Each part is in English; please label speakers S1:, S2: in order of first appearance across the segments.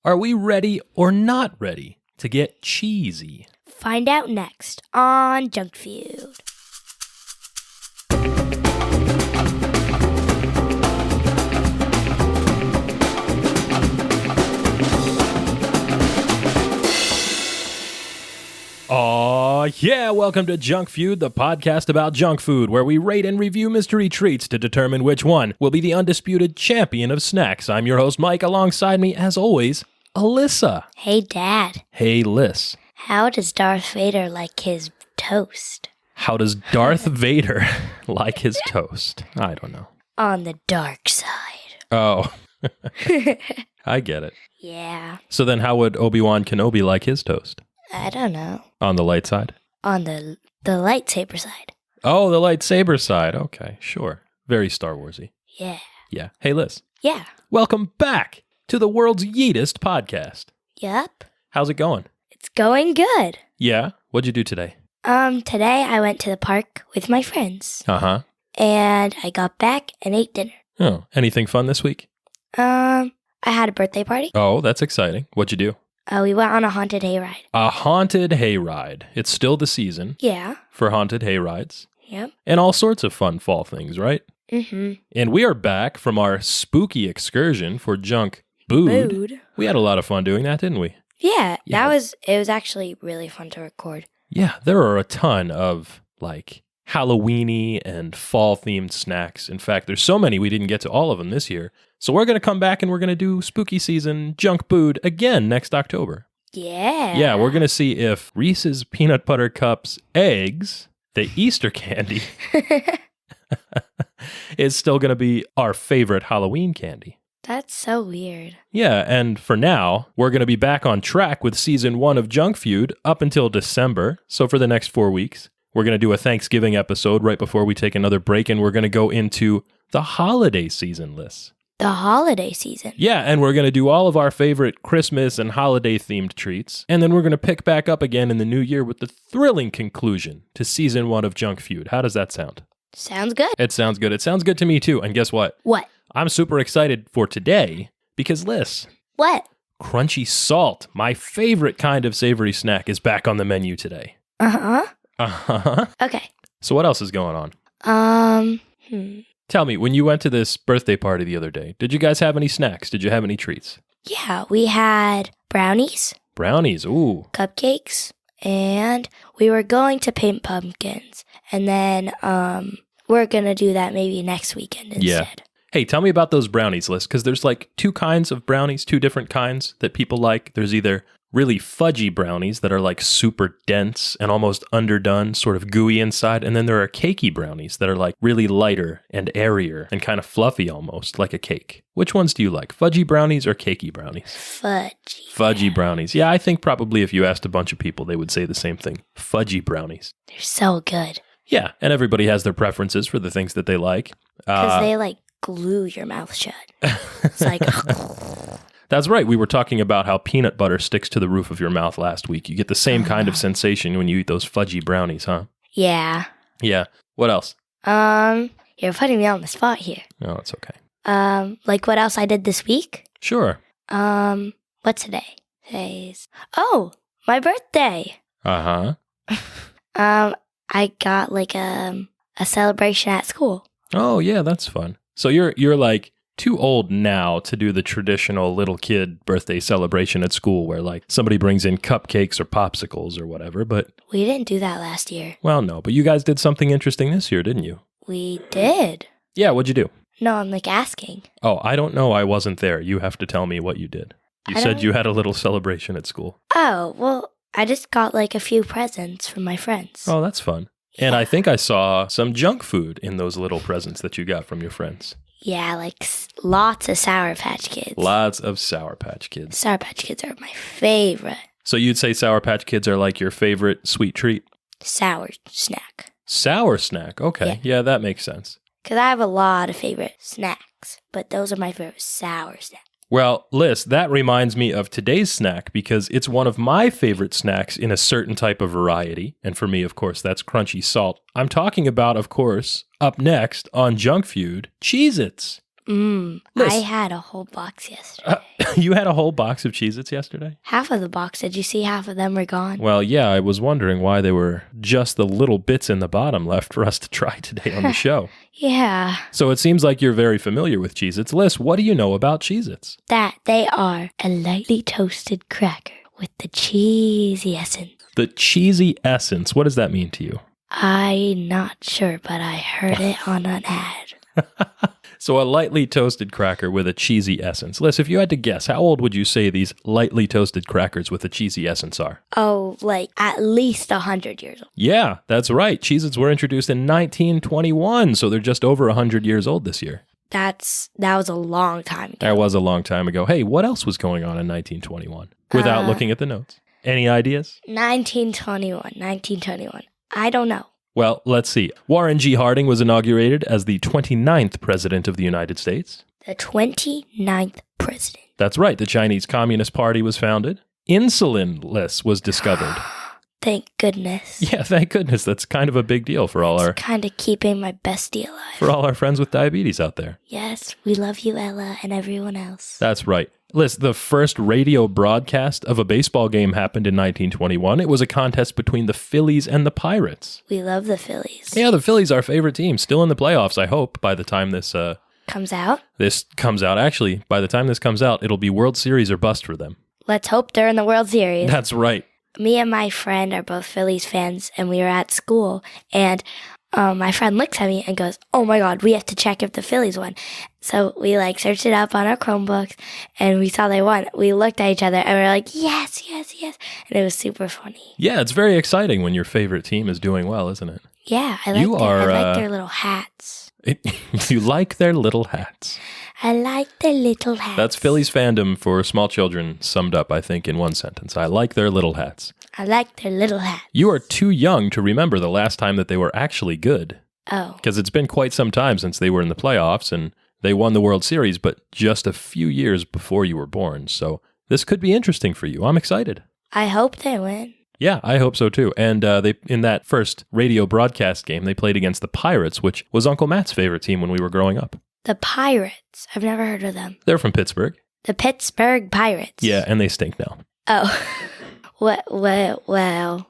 S1: Are we ready or not ready to get cheesy?
S2: Find out next on Junk Food.
S1: Aw, yeah, welcome to Junk Food, the podcast about junk food, where we rate and review mystery treats to determine which one will be the undisputed champion of snacks. I'm your host, Mike. Alongside me, as always, Alyssa.
S2: Hey, Dad.
S1: Hey, Liz.
S2: How does Darth Vader like his toast?
S1: How does Darth Vader like his toast? I don't know.
S2: On the dark side.
S1: Oh, I get it.
S2: Yeah.
S1: So then how would Obi-Wan Kenobi like his toast?
S2: I don't know.
S1: On the light side?
S2: On the lightsaber side.
S1: Oh, the lightsaber side. Okay, sure. Very Star Warsy.
S2: Yeah.
S1: Yeah. Hey, Liz.
S2: Yeah.
S1: Welcome back to the world's yeetest podcast.
S2: Yep.
S1: How's it going?
S2: It's going good.
S1: Yeah? What'd you do today?
S2: Today I went to the park with my friends.
S1: Uh-huh.
S2: And I got back and ate dinner.
S1: Oh, anything fun this week?
S2: I had a birthday party.
S1: Oh, that's exciting. What'd you do?
S2: We went on a haunted hayride.
S1: A haunted hayride. It's still the season
S2: Yeah.
S1: for haunted hayrides.
S2: Yep.
S1: And all sorts of fun fall things, right?
S2: Mm-hmm.
S1: And we are back from our spooky excursion for Junk Food.
S2: Food.
S1: We had a lot of fun doing that, didn't we?
S2: Yeah,
S1: Yeah.
S2: it was actually really fun to record.
S1: Yeah, there are a ton of, like, Halloween-y and fall-themed snacks. In fact, there's so many we didn't get to all of them this year. So we're going to come back and we're going to do spooky season junk food again next October.
S2: Yeah.
S1: Yeah, we're going to see if Reese's Peanut Butter Cups eggs, the Easter candy, is still going to be our favorite Halloween candy.
S2: That's so weird.
S1: Yeah, and for now, we're going to be back on track with season 1 of Junk Food up until December. So for the next 4 weeks, we're going to do a Thanksgiving episode right before we take another break, and we're going to go into the holiday season list.
S2: The holiday season.
S1: Yeah, and we're going to do all of our favorite Christmas and holiday-themed treats, and then we're going to pick back up again in the new year with the thrilling conclusion to season 1 of Junk Food. How does that sound?
S2: Sounds good.
S1: It sounds good. It sounds good to me, too. And guess what?
S2: What?
S1: I'm super excited for today because, Liz,
S2: What?
S1: crunchy salt, my favorite kind of savory snack, is back on the menu today.
S2: Uh-huh.
S1: Uh-huh.
S2: Okay.
S1: So what else is going on?
S2: Hmm.
S1: Tell me, when you went to this birthday party the other day, did you guys have any snacks? Did you have any treats?
S2: Yeah, we had brownies,
S1: Brownies, ooh.
S2: cupcakes, and we were going to paint pumpkins. And then we're going to do that maybe next weekend instead.
S1: Yeah. Hey, tell me about those brownies, Liz, because there's like 2 kinds of brownies, 2 different kinds that people like. There's either really fudgy brownies that are like super dense and almost underdone, sort of gooey inside. And then there are cakey brownies that are like really lighter and airier and kind of fluffy almost, like a cake. Which ones do you like, fudgy brownies or cakey brownies?
S2: Fudgy.
S1: Fudgy brownies. Yeah, I think probably if you asked a bunch of people, they would say the same thing. Fudgy brownies.
S2: They're so good.
S1: Yeah, and everybody has their preferences for the things that they like.
S2: Because they like glue your mouth shut. It's like...
S1: That's right. We were talking about how peanut butter sticks to the roof of your mouth last week. You get the same kind of sensation when you eat those fudgy brownies, huh?
S2: Yeah.
S1: Yeah. What else?
S2: You're putting me on the spot here.
S1: Oh, it's okay.
S2: Like what else I did this week?
S1: Sure.
S2: What's today? Oh, my birthday.
S1: Uh-huh.
S2: I got like a celebration at school.
S1: Oh, yeah, that's fun. So you're like too old now to do the traditional little kid birthday celebration at school where like somebody brings in cupcakes or popsicles or whatever, but...
S2: We didn't do that last year.
S1: Well, no, but you guys did something interesting this year, didn't you?
S2: We did.
S1: Yeah, what'd you do?
S2: No, I'm like asking.
S1: Oh, I don't know. I wasn't there. You have to tell me what you did. You said you had a little celebration at school.
S2: Oh, well, I just got like a few presents from my friends.
S1: Oh, that's fun.
S2: Yeah.
S1: And I think I saw some junk food in those little presents that you got from your friends.
S2: Yeah, like lots of Sour Patch Kids.
S1: Lots of Sour Patch Kids.
S2: Sour Patch Kids are my favorite.
S1: So you'd say Sour Patch Kids are like your favorite sweet treat?
S2: Sour snack.
S1: Sour snack. Okay. Yeah, that makes sense.
S2: Because I have a lot of favorite snacks, but those are my favorite sour snacks.
S1: Well, Liz, that reminds me of today's snack because it's one of my favorite snacks in a certain type of variety. And for me, of course, that's crunchy salt. I'm talking about, of course, up next on Junk Food, Cheez-Its.
S2: I had a whole box yesterday.
S1: You had a whole box of Cheez-Its yesterday?
S2: Half of the box. Did you see half of them were gone?
S1: Well, yeah, I was wondering why there were just the little bits in the bottom left for us to try today on the show.
S2: Yeah.
S1: So it seems like you're very familiar with Cheez-Its. Liz, what do you know about Cheez-Its?
S2: That they are a lightly toasted cracker with the cheesy essence.
S1: The cheesy essence, what does that mean to you?
S2: I'm not sure, but I heard it on an ad.
S1: So a lightly toasted cracker with a cheesy essence. Liz, if you had to guess, how old would you say these lightly toasted crackers with a cheesy essence are?
S2: Oh, like at least 100 years old.
S1: Yeah, that's right. Cheez-Its were introduced in 1921, so they're just over 100 years old this year.
S2: That was a long time ago.
S1: That was a long time ago. Hey, what else was going on in 1921? Without looking at the notes. Any ideas?
S2: 1921. I don't know.
S1: Well, let's see. Warren G. Harding was inaugurated as the 29th President of the United States.
S2: The 29th president.
S1: That's right. The Chinese Communist Party was founded. Insulin, Liz, was discovered.
S2: Thank goodness.
S1: Yeah, thank goodness. That's kind of a big deal for all
S2: It's kind of keeping my bestie alive.
S1: for all our friends with diabetes out there.
S2: Yes, we love you, Ella, and everyone else.
S1: That's right. Liz, the first radio broadcast of a baseball game happened in 1921. It was a contest between the Phillies and the Pirates.
S2: We love the Phillies.
S1: Yeah, the Phillies, our favorite team, still in the playoffs, I hope, by the time this
S2: Comes out?
S1: this comes out. Actually, by the time this comes out, it'll be World Series or bust for them.
S2: Let's hope they're in the World Series.
S1: That's right.
S2: Me and my friend are both Phillies fans, and we were at school, and my friend looks at me and goes, "Oh my God, we have to check if the Phillies won." So we searched it up on our Chromebooks, and we saw they won. We looked at each other, and we were like, yes, yes, yes. And it was super funny.
S1: Yeah, it's very exciting when your favorite team is doing well, isn't it?
S2: Yeah, I like their little hats.
S1: You like their little hats.
S2: I like their little hats.
S1: That's Phillies fandom for small children summed up, I think, in one sentence. I like their little hats.
S2: I like their little hats.
S1: You are too young to remember the last time that they were actually good.
S2: Oh.
S1: Because it's been quite some time since they were in the playoffs, and they won the World Series, but just a few years before you were born. So this could be interesting for you. I'm excited.
S2: I hope they win.
S1: Yeah, I hope so too. And they in that first radio broadcast game, they played against the Pirates, which was Uncle Matt's favorite team when we were growing up.
S2: The Pirates. I've never heard of them.
S1: They're from Pittsburgh.
S2: The Pittsburgh Pirates.
S1: Yeah, and they stink now.
S2: Oh. Wow.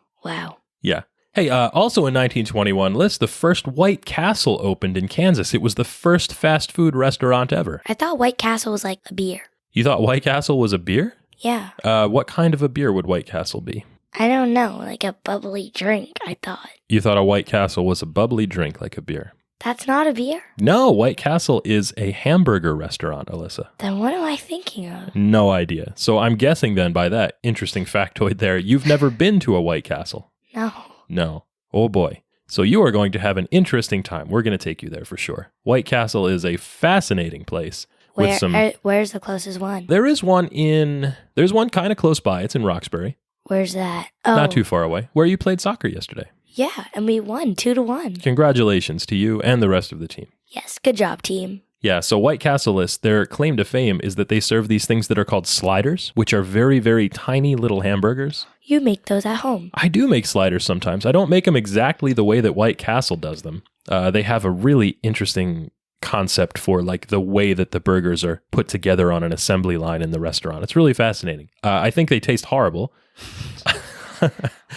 S1: Yeah. Hey, also in 1921, Liz, the first White Castle opened in Kansas. It was the first fast food restaurant ever.
S2: I thought White Castle was like a beer.
S1: You thought White Castle was a beer?
S2: Yeah.
S1: What kind of a beer would White Castle be?
S2: I don't know, like a bubbly drink, I thought.
S1: You thought a White Castle was a bubbly drink like a beer?
S2: That's not a beer?
S1: No, White Castle is a hamburger restaurant, Alyssa.
S2: Then what am I thinking of?
S1: No idea. So I'm guessing then by that interesting factoid there, you've never been to a White Castle.
S2: No.
S1: No. Oh boy. So you are going to have an interesting time. We're going to take you there for sure. White Castle is a fascinating place.
S2: Where's the closest one?
S1: There's one kind of close by. It's in Roxbury.
S2: Where's that? Oh.
S1: Not too far away. Where you played soccer yesterday.
S2: Yeah, and we won 2-1.
S1: Congratulations to you and the rest of the team.
S2: Yes, good job, team.
S1: Yeah, so White Castle List, their claim to fame is that they serve these things that are called sliders, which are very, very tiny little hamburgers.
S2: You make those at home.
S1: I do make sliders sometimes. I don't make them exactly the way that White Castle does them. They have a really interesting concept for the way that the burgers are put together on an assembly line in the restaurant. It's really fascinating. I think they taste horrible.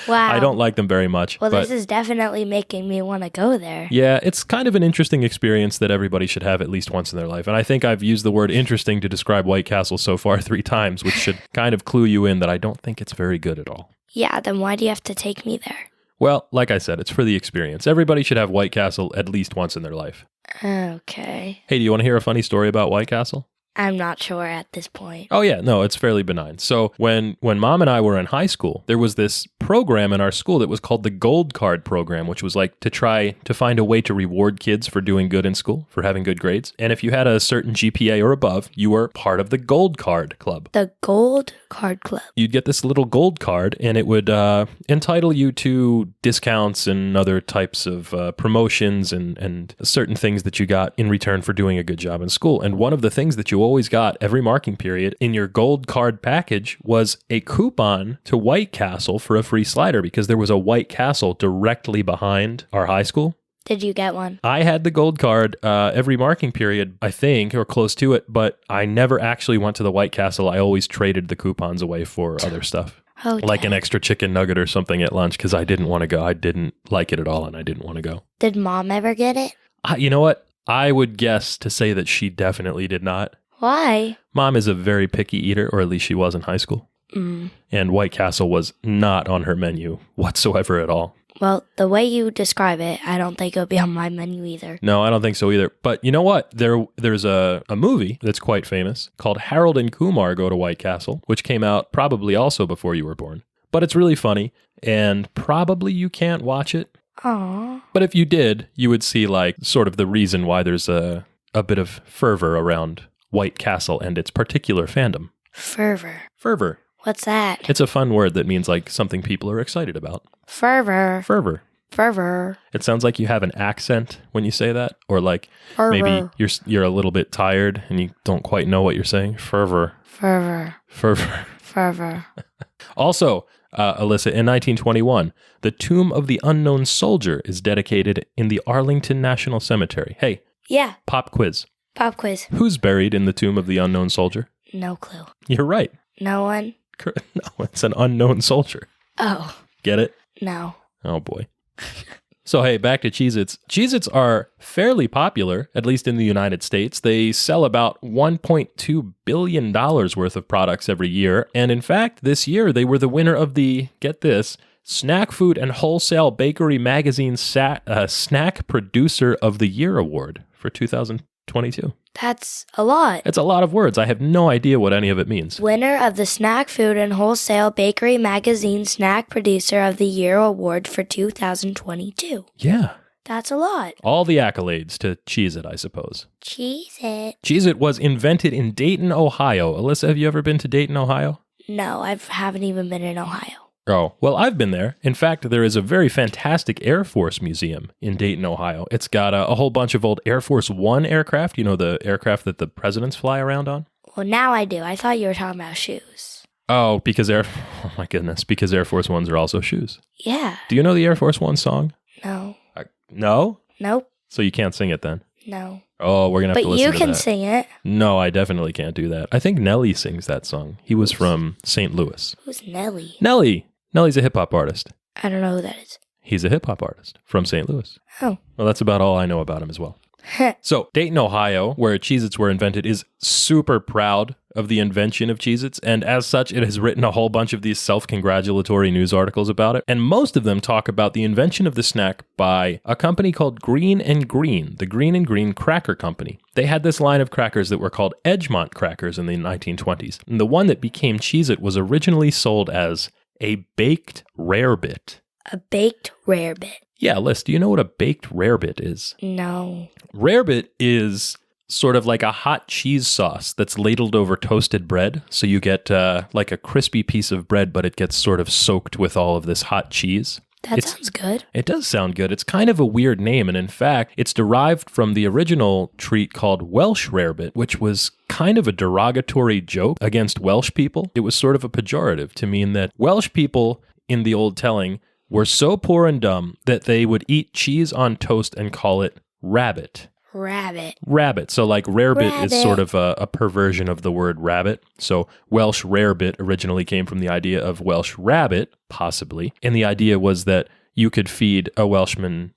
S2: Wow.
S1: I don't like them very much.
S2: Well, this is definitely making me want to go there.
S1: Yeah, it's kind of an interesting experience that everybody should have at least once in their life. And I think I've used the word interesting to describe White Castle so far 3 times, which should kind of clue you in that I don't think it's very good at all.
S2: Yeah, then why do you have to take me there?
S1: Well, like I said, it's for the experience. Everybody should have White Castle at least once in their life.
S2: Okay.
S1: Hey, do you want to hear a funny story about White Castle?
S2: I'm not sure at this point.
S1: Oh yeah, no, it's fairly benign. So when Mom and I were in high school, there was this program in our school that was called the Gold Card program, which was to try to find a way to reward kids for doing good in school, for having good grades. And if you had a certain GPA or above, you were part of the Gold Card Club.
S2: The Gold Card Club.
S1: You'd get this little gold card, and it would entitle you to discounts and other types of promotions and certain things that you got in return for doing a good job in school. And one of the things that you always got every marking period in your gold card package was a coupon to White Castle for a free slider, because there was a White Castle directly behind our high school.
S2: Did you get one?
S1: I had the gold card every marking period, I think, or close to it, but I never actually went to the White Castle. I always traded the coupons away for other stuff.
S2: Oh,
S1: like an extra chicken nugget or something at lunch because I didn't want to go. I didn't like it at all, and I didn't want to go.
S2: Did Mom ever get it?
S1: You know what? I would guess to say that she definitely did not.
S2: Why?
S1: Mom is a very picky eater, or at least she was in high school. And White Castle was not on her menu whatsoever at all.
S2: Well, the way you describe it, I don't think it'll be on my menu either.
S1: No, I don't think so either. But you know what? There's a movie that's quite famous called Harold and Kumar Go to White Castle, which came out probably also before you were born. But it's really funny, and probably you can't watch it.
S2: Aww.
S1: But if you did, you would see like sort of the reason why there's a bit of fervor around White Castle and its particular fandom. Fervor.
S2: What's that?
S1: It's a fun word that means like something people are excited about.
S2: Fervor.
S1: It sounds like you have an accent when you say that, or like
S2: Fervor.
S1: maybe you're a little bit tired and you don't quite know what you're saying. Fervor. Also, Alyssa, in 1921, the Tomb of the Unknown Soldier is dedicated in the Arlington National Cemetery. Hey.
S2: Yeah.
S1: Pop quiz. Who's buried in the Tomb of the Unknown Soldier?
S2: No clue.
S1: You're right.
S2: No one?
S1: No, it's an unknown soldier.
S2: Oh.
S1: Get it?
S2: No.
S1: Oh, boy. So, hey, back to Cheez-Its. Cheez-Its are fairly popular, at least in the United States. They sell about $1.2 billion worth of products every year. And in fact, this year, they were the winner of the, get this, Snack Food and Wholesale Bakery Magazine Snack Producer of the Year Award for 2022.
S2: That's a lot.
S1: It's a lot of words. I have no idea what any of it means.
S2: Winner of the Snack Food and Wholesale Bakery Magazine Snack Producer of the Year Award for 2022.
S1: Yeah.
S2: That's a lot.
S1: All the accolades to Cheez-It, I suppose.
S2: Cheez-It.
S1: Cheez-It was invented in Dayton, Ohio. Alyssa, have you ever been to Dayton, Ohio?
S2: No, I haven't even been in Ohio.
S1: Oh, well, I've been there. In fact, there is a very fantastic Air Force museum in Dayton, Ohio. It's got a whole bunch of old Air Force One aircraft, you know, the aircraft that the presidents fly around on.
S2: Well, now I do. I thought you were talking about shoes.
S1: Oh, oh my goodness, because Air Force Ones are also shoes.
S2: Yeah.
S1: Do you know the Air Force One song?
S2: No.
S1: No?
S2: Nope.
S1: So you can't sing it then?
S2: No.
S1: Oh, we're going to have to listen to that.
S2: But you can sing it.
S1: No, I definitely can't do that. I think Nelly sings that song. He was from St. Louis.
S2: Who's Nelly?
S1: Nelly's a hip-hop artist.
S2: I don't know who that is.
S1: He's a hip-hop artist from St. Louis.
S2: Oh.
S1: Well, that's about all I know about him as well. So, Dayton, Ohio, where Cheez-Its were invented, is super proud of the invention of Cheez-Its, and as such, it has written a whole bunch of these self-congratulatory news articles about it, and most of them talk about the invention of the snack by a company called Green and Green, the Green and Green Cracker Company. They had this line of crackers that were called Edgemont crackers in the 1920s, and the one that became Cheez-It was originally sold as a baked rarebit.
S2: A baked rarebit.
S1: Yeah, Liz, do you know what a baked rarebit is?
S2: No.
S1: Rarebit is sort of like a hot cheese sauce that's ladled over toasted bread. So you get like a crispy piece of bread, but it gets sort of soaked with all of this hot cheese.
S2: That sounds good.
S1: It does sound good. It's kind of a weird name. And in fact, it's derived from the original treat called Welsh rarebit, which was kind of a derogatory joke against Welsh people. It was sort of a pejorative to mean that Welsh people in the old telling were so poor and dumb that they would eat cheese on toast and call it rabbit. Rabbit. So like rarebit is sort of a perversion of the word rabbit. So Welsh rarebit originally came from the idea of Welsh rabbit, possibly. And the idea was that you could feed a Welshman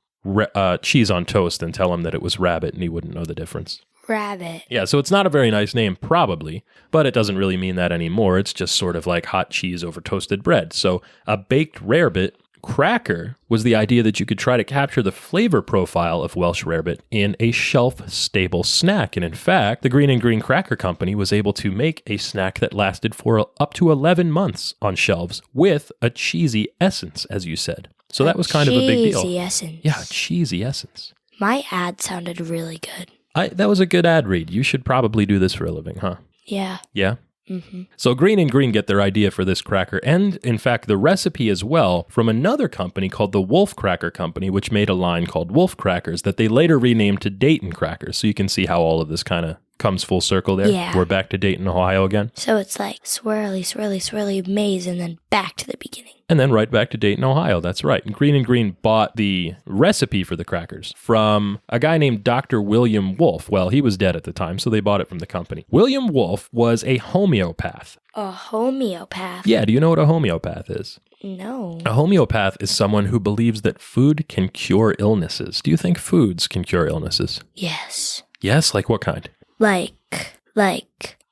S1: cheese on toast and tell him that it was rabbit and he wouldn't know the difference.
S2: Rabbit.
S1: Yeah, so it's not a very nice name, probably, but it doesn't really mean that anymore. It's just sort of like hot cheese over toasted bread. So a baked rarebit cracker was the idea that you could try to capture the flavor profile of Welsh rarebit in a shelf-stable snack. And in fact, the Green and Green Cracker Company was able to make a snack that lasted for up to 11 months on shelves with a cheesy essence, as you said. So that was kind of a big deal.
S2: Cheesy essence.
S1: Yeah, cheesy essence.
S2: My ad sounded really good.
S1: That was a good ad read. You should probably do this for a living, huh?
S2: Yeah.
S1: Yeah?
S2: Mm-hmm.
S1: So Green and Green get their idea for this cracker and, in fact, the recipe as well from another company called the Wolf Cracker Company, which made a line called Wolf Crackers that they later renamed to Dayton Crackers. So you can see how all of this kind of comes full circle there.
S2: Yeah.
S1: We're back to Dayton, Ohio again.
S2: So it's like swirly, swirly, swirly maze and then back to the beginning.
S1: And then right back to Dayton, Ohio. That's right. And Green bought the recipe for the crackers from a guy named Dr. William Wolfe. Well, he was dead at the time, so they bought it from the company. William Wolfe was a homeopath.
S2: A homeopath?
S1: Yeah, do you know what a homeopath is?
S2: No.
S1: A homeopath is someone who believes that food can cure illnesses. Do you think foods can cure illnesses?
S2: Yes.
S1: Yes? Like what kind?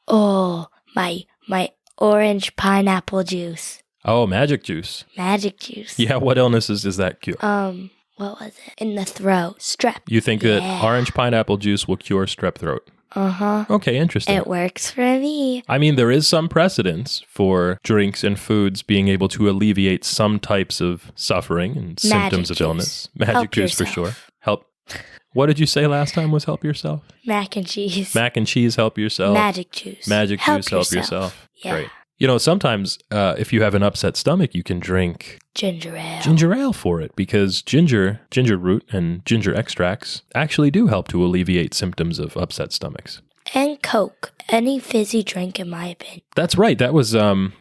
S2: Oh, my orange pineapple juice.
S1: Oh, magic juice.
S2: Magic juice.
S1: Yeah, what illnesses does that cure?
S2: What was it? In the throat. Strep.
S1: You think that orange pineapple juice will cure strep throat?
S2: Uh-huh.
S1: Okay, interesting.
S2: It works for me.
S1: I mean, there is some precedence for drinks and foods being able to alleviate some types of suffering and symptoms of illness. Magic juice for sure. Help. What did you say last time was help yourself?
S2: Mac and cheese.
S1: Mac and cheese, help yourself.
S2: Magic juice.
S1: Magic juice, help yourself.
S2: Yeah.
S1: Great. You know, sometimes if you have an upset stomach, you can drink
S2: ginger ale.
S1: Ginger ale for it because ginger root and ginger extracts actually do help to alleviate symptoms of upset stomachs.
S2: And Coke. Any fizzy drink, in my opinion.
S1: That's right. That was,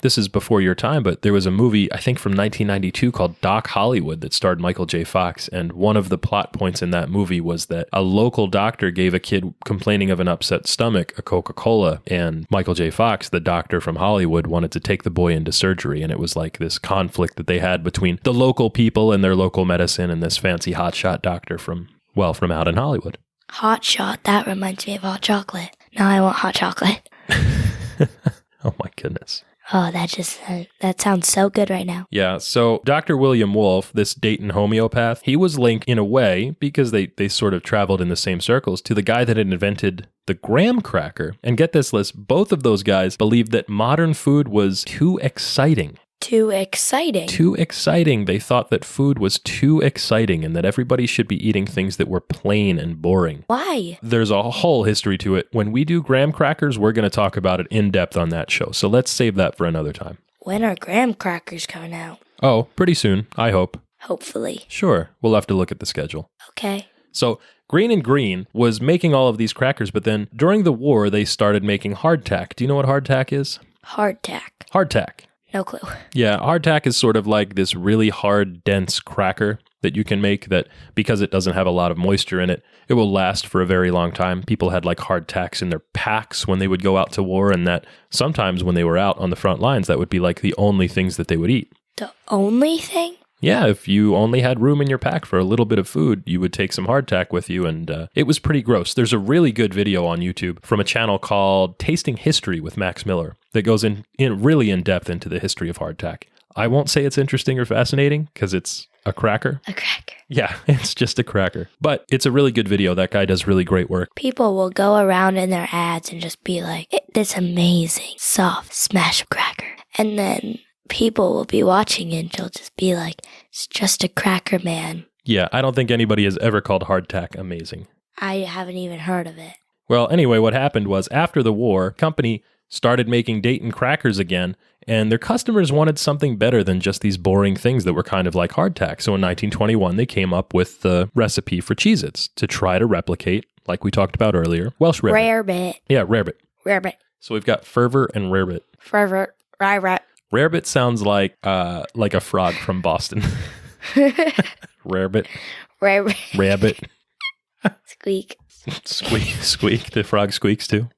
S1: this is before your time, but there was a movie, I think from 1992 called Doc Hollywood that starred Michael J. Fox. And one of the plot points in that movie was that a local doctor gave a kid complaining of an upset stomach a Coca-Cola. And Michael J. Fox, the doctor from Hollywood, wanted to take the boy into surgery. And it was like this conflict that they had between the local people and their local medicine and this fancy hotshot doctor from out in Hollywood.
S2: Hot shot. That reminds me of hot chocolate. Now I want hot chocolate.
S1: Oh my goodness.
S2: Oh, that sounds so good right now.
S1: Yeah, so Dr. William Wolfe, this Dayton homeopath, he was linked in a way, because they sort of traveled in the same circles, to the guy that had invented the graham cracker. And get this, Liz, both of those guys believed that modern food was too exciting.
S2: Too exciting.
S1: Too exciting. They thought that food was too exciting and that everybody should be eating things that were plain and boring.
S2: Why?
S1: There's a whole history to it. When we do graham crackers, we're going to talk about it in depth on that show. So let's save that for another time.
S2: When are graham crackers coming out?
S1: Oh, pretty soon, I hope.
S2: Hopefully.
S1: Sure. We'll have to look at the schedule.
S2: Okay.
S1: So Green was making all of these crackers, but then during the war, they started making hardtack. Do you know what hardtack is?
S2: Hardtack.
S1: Hardtack.
S2: No clue.
S1: Yeah, hardtack is sort of like this really hard, dense cracker that you can make that because it doesn't have a lot of moisture in it, it will last for a very long time. People had like hardtacks in their packs when they would go out to war, and that sometimes when they were out on the front lines, that would be like the only things that they would eat.
S2: The only thing?
S1: Yeah, if you only had room in your pack for a little bit of food, you would take some hardtack with you, and it was pretty gross. There's a really good video on YouTube from a channel called Tasting History with Max Miller that goes in really in depth into the history of hardtack. I won't say it's interesting or fascinating because it's a cracker.
S2: A cracker.
S1: Yeah, it's just a cracker. But it's a really good video. That guy does really great work.
S2: People will go around in their ads and just be like, this amazing, soft, smash cracker. And then people will be watching it and they'll just be like, it's just a cracker, man.
S1: Yeah, I don't think anybody has ever called hardtack amazing.
S2: I haven't even heard of it.
S1: Well, anyway, what happened was after the war, company started making Dayton crackers again, and their customers wanted something better than just these boring things that were kind of like hardtack. So in 1921, they came up with the recipe for Cheez-Its to try to replicate, like we talked about earlier, Welsh rarebit.
S2: Rarebit.
S1: Yeah, rarebit.
S2: Rarebit.
S1: So we've got fervor and rarebit.
S2: Fervor. Rarebit.
S1: Rarebit sounds like a frog from Boston. Rarebit.
S2: Rarebit.
S1: Rabbit.
S2: Squeak.
S1: Squeak. The frog squeaks too.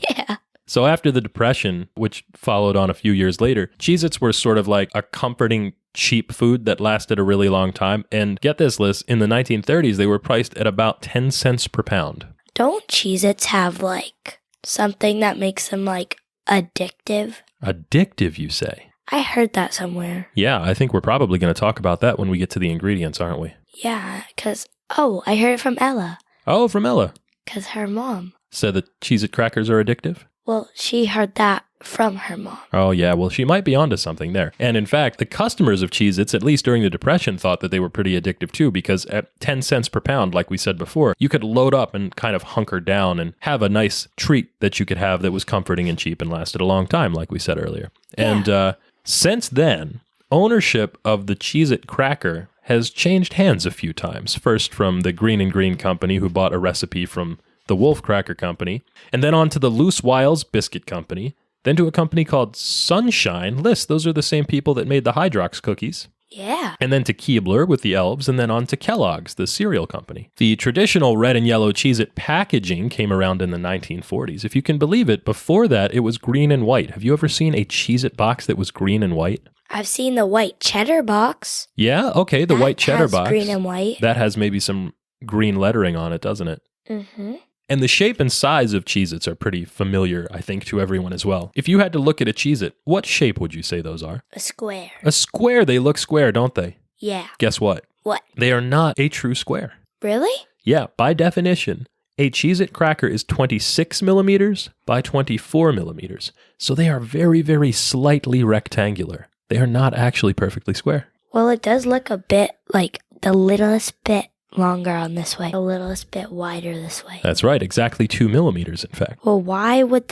S2: Yeah.
S1: So after the Depression, which followed on a few years later, Cheez-Its were sort of like a comforting, cheap food that lasted a really long time. And get this, Liz, in the 1930s, they were priced at about 10 cents per pound.
S2: Don't Cheez-Its have like something that makes them like addictive?
S1: Addictive, you say?
S2: I heard that somewhere.
S1: Yeah, I think we're probably going to talk about that when we get to the ingredients, aren't we?
S2: Yeah, because, I heard it from Ella.
S1: Oh, from Ella.
S2: Because her mom
S1: said that Cheez-It crackers are addictive?
S2: Well, she heard that from her mom.
S1: Oh, yeah. Well, she might be onto something there. And in fact, the customers of Cheez-Its, at least during the Depression, thought that they were pretty addictive too, because at 10 cents per pound, like we said before, you could load up and kind of hunker down and have a nice treat that you could have that was comforting and cheap and lasted a long time, like we said earlier. Yeah. And since then, ownership of the Cheez-It cracker has changed hands a few times. First from the Green company, who bought a recipe from the Wolf Cracker Company, and then on to the Loose Wiles Biscuit Company, then to a company called Sunshine. Those are the same people that made the Hydrox cookies.
S2: Yeah.
S1: And then to Keebler with the elves, and then on to Kellogg's, the cereal company. The traditional red and yellow Cheez-It packaging came around in the 1940s. If you can believe it, before that, it was green and white. Have you ever seen a Cheez-It box that was green and white?
S2: I've seen the white cheddar box.
S1: Yeah, okay, the white cheddar
S2: has
S1: box.
S2: Green and white.
S1: That has maybe some green lettering on it, doesn't it?
S2: Mm-hmm.
S1: And the shape and size of Cheez-Its are pretty familiar, I think, to everyone as well. If you had to look at a Cheez-It, what shape would you say those are?
S2: A square.
S1: A square. They look square, don't they?
S2: Yeah.
S1: Guess what?
S2: What?
S1: They are not a true square.
S2: Really?
S1: Yeah, by definition, a Cheez-It cracker is 26 millimeters by 24 millimeters. So they are very, very slightly rectangular. They are not actually perfectly square.
S2: Well, it does look a bit like the littlest bit longer on this way, the littlest bit wider this way.
S1: That's right, exactly 2 millimeters, in fact.
S2: Well, why wouldn't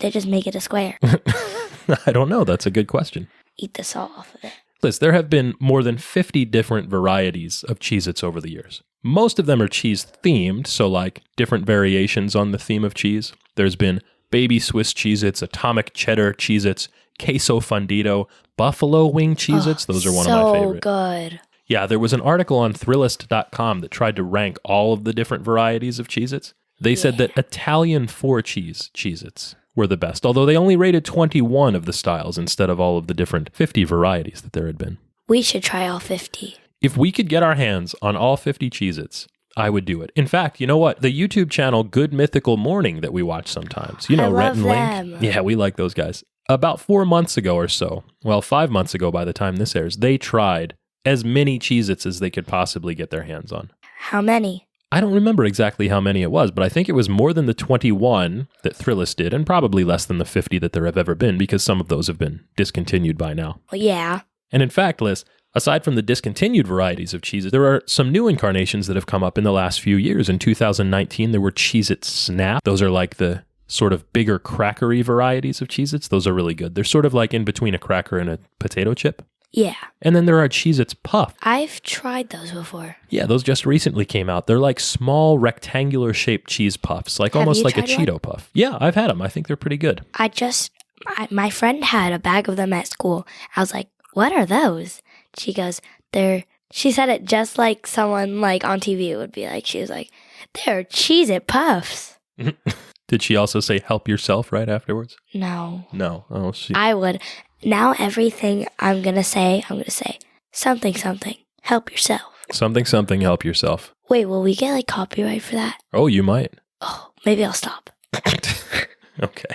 S2: they just make it a square?
S1: I don't know. That's a good question.
S2: Eat the salt off of it.
S1: Liz, there have been more than 50 different varieties of Cheez-Its over the years. Most of them are cheese-themed, so like different variations on the theme of cheese. There's been Baby Swiss Cheez-Its, Atomic Cheddar Cheez-Its, Queso Fundido, Buffalo Wing Cheez-Its. Those are one of my favorites.
S2: So good.
S1: Yeah, there was an article on Thrillist.com that tried to rank all of the different varieties of Cheez-Its. They said that Italian 4-cheese Cheez-Its were the best, although they only rated 21 of the styles instead of all of the different 50 varieties that there had been.
S2: We should try all 50.
S1: If we could get our hands on all 50 Cheez-Its, I would do it. In fact, you know what? The YouTube channel Good Mythical Morning that we watch sometimes. You know,
S2: I
S1: Rhett
S2: love
S1: and Link.
S2: them.
S1: Yeah, we like those guys. About 4 months ago or so, well, 5 months ago by the time this airs, they tried as many Cheez-Its as they could possibly get their hands on.
S2: How many?
S1: I don't remember exactly how many it was, but I think it was more than the 21 that Thrillist did, and probably less than the 50 that there have ever been, because some of those have been discontinued by now.
S2: Well, yeah.
S1: And in fact, Liz, aside from the discontinued varieties of Cheez-It, there are some new incarnations that have come up in the last few years. In 2019, there were Cheez-It Snap. Those are like the sort of bigger crackery varieties of Cheez-Its. Those are really good. They're sort of like in between a cracker and a potato chip.
S2: Yeah.
S1: And then there are Cheez-Its Puff.
S2: I've tried those before.
S1: Yeah, those just recently came out. They're like small rectangular shaped cheese puffs, like
S2: Have
S1: almost
S2: you
S1: like a
S2: tried
S1: Cheeto
S2: one?
S1: puff. Yeah, I've had them. I think they're pretty good.
S2: My friend had a bag of them at school. I was like, what are those? She goes, she said it just like someone like on TV would be like. She was like, they're Cheez-It Puffs.
S1: Did she also say help yourself right afterwards?
S2: No.
S1: No. Oh,
S2: I would. Now everything I'm going to say something, help yourself.
S1: Something, help yourself.
S2: Wait, will we get like copyright for that?
S1: Oh, you might.
S2: Oh, maybe I'll stop.
S1: Okay.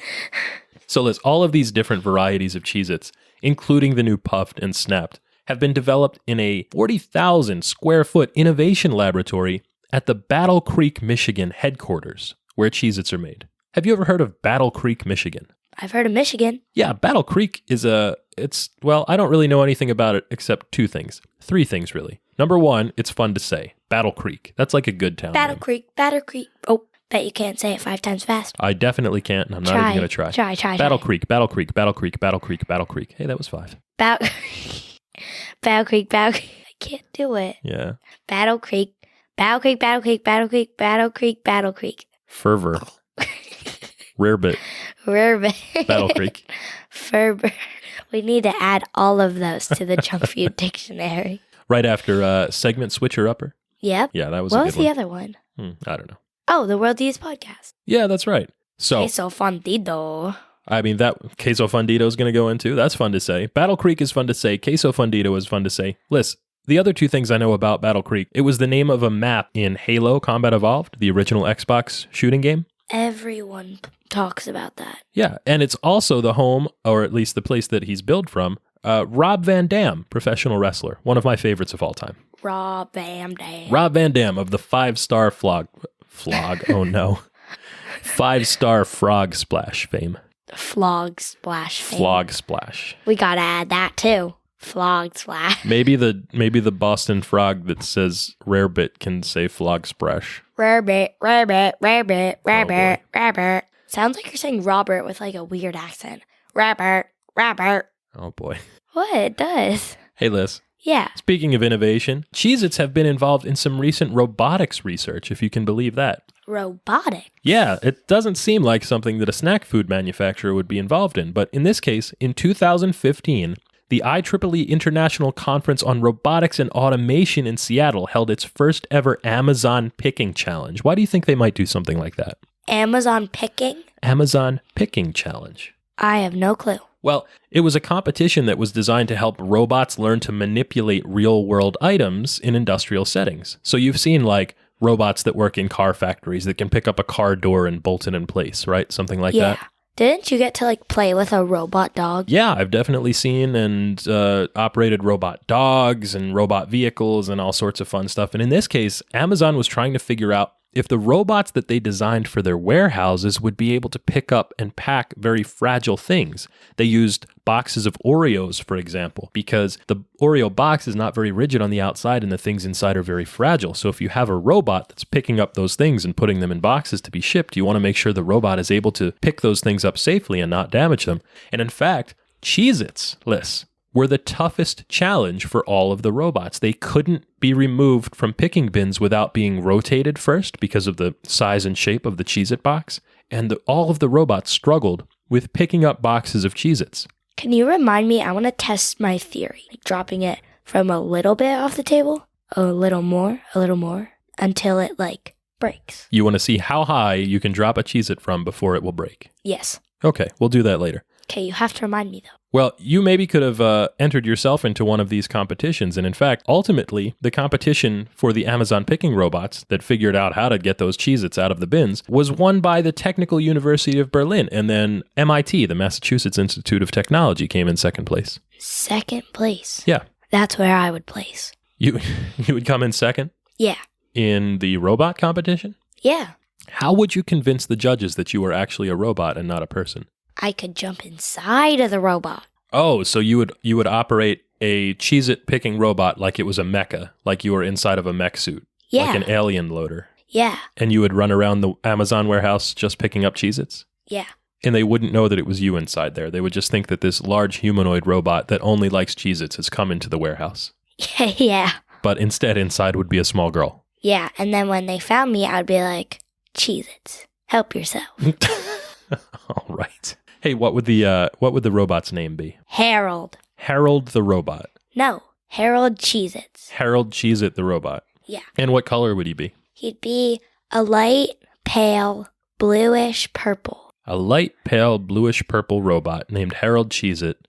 S1: So Liz, all of these different varieties of Cheez-Its, including the new Puffed and Snapped, have been developed in a 40,000 square foot innovation laboratory at the Battle Creek, Michigan headquarters, where Cheez-Its are made. Have you ever heard of Battle Creek, Michigan?
S2: I've heard of Michigan.
S1: Yeah, Battle Creek is I don't really know anything about it except 2 things. 3 things, really. Number 1, it's fun to say. Battle Creek. That's like a good town
S2: Battle
S1: name.
S2: Creek, Battle Creek. Oh, bet you can't say it 5 times fast.
S1: I definitely can't, and I'm not even going to try.
S2: Try.
S1: Battle Creek, Battle Creek, Battle Creek, Battle Creek, Battle Creek. Hey, that was 5.
S2: Battle Creek. I can't do it.
S1: Yeah.
S2: Battle Creek, Battle Creek, Battle Creek, Battle Creek, Battle Creek, Battle Creek.
S1: Fervor. Rarebit. Battle Creek.
S2: Fervor. We need to add all of those to the junk food dictionary.
S1: Right after segment switcher upper.
S2: Yep.
S1: Yeah, that was
S2: What
S1: a
S2: was
S1: good
S2: the
S1: one.
S2: other one?
S1: I don't know.
S2: Oh, the World Eats podcast.
S1: Yeah, that's right. So,
S2: Queso Fundido.
S1: I mean, that Queso Fundido is going to go into. That's fun to say. Battle Creek is fun to say. Queso Fundido is fun to say. Listen, the other 2 things I know about Battle Creek, it was the name of a map in Halo Combat Evolved, the original Xbox shooting game.
S2: Everyone talks about that.
S1: Yeah, and it's also the home, or at least the place that he's billed from, Rob Van Dam, professional wrestler, one of my favorites of all time.
S2: Rob Van Dam.
S1: Rob Van Dam of the 5-star flog, oh no, 5-star frog splash fame.
S2: Flog splash fame.
S1: Flog splash.
S2: We gotta add that too. Flog splash.
S1: Maybe the Boston Frog that says rarebit can say flog splash.
S2: Rarebit. Sounds like you're saying Robert with like a weird accent. Robert.
S1: Oh boy.
S2: What? It does.
S1: Hey Liz.
S2: Yeah.
S1: Speaking of innovation, Cheez-Its have been involved in some recent robotics research, if you can believe that.
S2: robotic.
S1: Yeah, it doesn't seem like something that a snack food manufacturer would be involved in. But in this case, in 2015, the IEEE International Conference on Robotics and Automation in Seattle held its first ever Amazon Picking Challenge. Why do you think they might do something like that?
S2: Amazon picking?
S1: Amazon Picking Challenge.
S2: I have no clue.
S1: Well, it was a competition that was designed to help robots learn to manipulate real-world items in industrial settings. So you've seen like robots that work in car factories that can pick up a car door and bolt it in place, right? Something like that.
S2: Didn't you get to like play with a robot dog?
S1: Yeah, I've definitely seen and operated robot dogs and robot vehicles and all sorts of fun stuff. And in this case, Amazon was trying to figure out if the robots that they designed for their warehouses would be able to pick up and pack very fragile things. They used boxes of Oreos, for example, because the Oreo box is not very rigid on the outside and the things inside are very fragile. So if you have a robot that's picking up those things and putting them in boxes to be shipped, you want to make sure the robot is able to pick those things up safely and not damage them. And in fact, Cheez-Its, Liz, were the toughest challenge for all of the robots. They couldn't be removed from picking bins without being rotated first because of the size and shape of the Cheez-It box. And all of the robots struggled with picking up boxes of Cheez-Its.
S2: Can you remind me? I want to test my theory. Like dropping it from a little bit off the table, a little more, until it like breaks.
S1: You want to see how high you can drop a Cheez-It from before it will break?
S2: Yes.
S1: Okay, we'll do that later.
S2: Okay, you have to remind me though.
S1: Well, you maybe could have entered yourself into one of these competitions. And in fact, ultimately, the competition for the Amazon picking robots that figured out how to get those Cheez-Its out of the bins was won by the Technical University of Berlin. And then MIT, the Massachusetts Institute of Technology, came in second place.
S2: Second place?
S1: Yeah.
S2: That's where I would place.
S1: You would come in second?
S2: Yeah.
S1: In the robot competition?
S2: Yeah.
S1: How would you convince the judges that you were actually a robot and not a person?
S2: I could jump inside of the robot.
S1: Oh, so you would operate a Cheez-It picking robot like it was a mecha, like you were inside of a mech suit.
S2: Yeah.
S1: Like an alien loader.
S2: Yeah.
S1: And you would run around the Amazon warehouse just picking up Cheez-Its?
S2: Yeah.
S1: And they wouldn't know that it was you inside there. They would just think that this large humanoid robot that only likes Cheez-Its has come into the warehouse.
S2: Yeah.
S1: But instead, inside would be a small girl.
S2: Yeah, and then when they found me, I'd be like, Cheez-Its, help yourself.
S1: All right. Hey, what would the robot's name be?
S2: Harold.
S1: Harold the robot.
S2: No, Harold Cheez-Its.
S1: Harold Cheez-It the robot.
S2: Yeah.
S1: And what color would he be?
S2: He'd be a light, pale, bluish purple.
S1: A light, pale, bluish purple robot named Harold Cheez-It